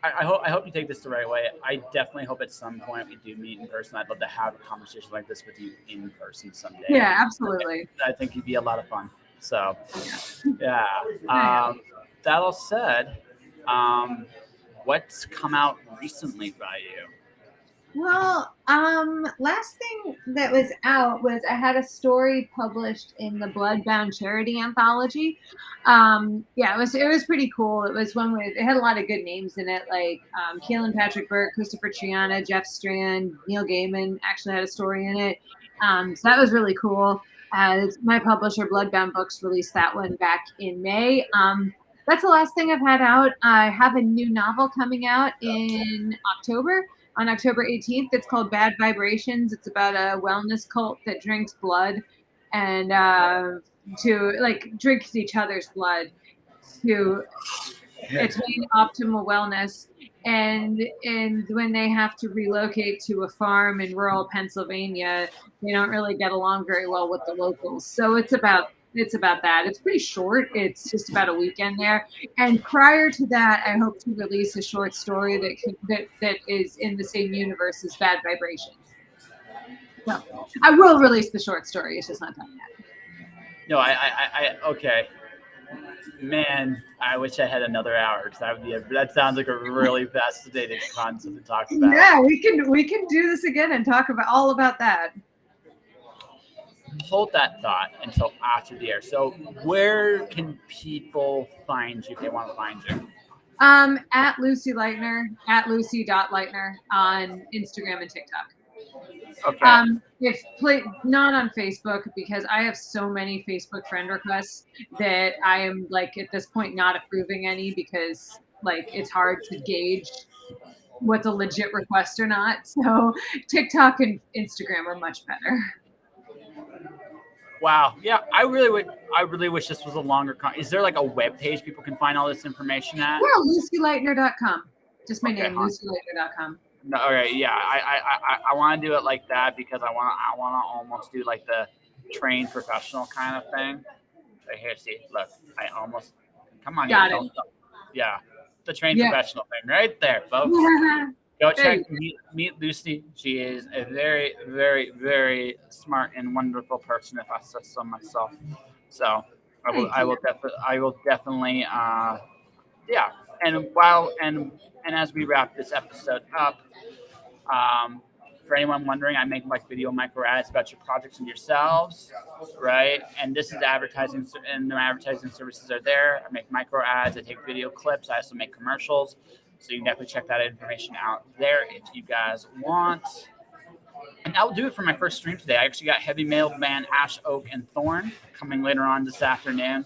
I hope you take this the right way. I definitely hope at some point we do meet in person. I'd love to have a conversation like this with you in person someday. Yeah, absolutely. I think it'd be a lot of fun. So, Yeah. yeah. Yeah. That all said, um, what's come out recently by you? Well, last thing that was out was I had a story published in the Bloodbound Charity Anthology. Yeah, it was pretty cool. It was one with it had a lot of good names in it, like Keelan Patrick Burke, Christopher Triana, Jeff Strand, Neil Gaiman actually had a story in it. So that was really cool. As my publisher, Bloodbound Books, released that one back in May. That's the last thing I've had out. I have a new novel coming out in October on October 18th. It's called Bad Vibrations. It's about a wellness cult that drinks blood and to like drinks each other's blood to attain optimal wellness. And when they have to relocate to a farm in rural Pennsylvania, they don't really get along very well with the locals. So it's about that. It's pretty short. It's just about a weekend there. And prior to that, I hope to release a short story that is in the same universe as Bad Vibrations. So I will release the short story. It's just not done yet. No, okay. Man, I wish I had another hour because that sounds like a really fascinating concept to talk about. Yeah, we can do this again and talk about all about that. Hold that thought until after the air. So, where can people find you if they want to find you? At Lucy Leitner, at Lucy.Leitner on Instagram and TikTok. Okay. Not on Facebook because I have so many Facebook friend requests that I am like at this point not approving any because like it's hard to gauge what's a legit request or not. So TikTok and Instagram are much better. Wow. Yeah, I really wish this was a longer Is there like a web page people can find all this information at? Yeah, LucyLeitner.com. Just my Okay. name, LucyLeitner.com. No, okay, yeah, I want to do it like that because I want to almost do like the trained professional kind of thing. Right here, see, look, I almost come on, Got you it. don't, yeah, the trained Yeah. professional thing right there, folks. Go check meet Lucy. She is a very, very, very smart and wonderful person, if I say so myself. So I will definitely yeah. And as we wrap this episode up, um, for anyone wondering, I make like video micro ads about your projects and yourselves, right? And this is advertising, and the advertising services are there. I make micro ads. I take video clips. I also make commercials. So you can definitely check that information out there if you guys want. And that'll do it for my first stream today. I actually got Heavy Mailman, Ash, Oak, and Thorn coming later on this afternoon.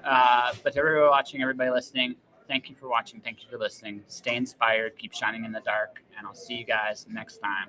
But to everybody watching, everybody listening, thank you for watching. Thank you for listening. Stay inspired. Keep shining in the dark. And I'll see you guys next time.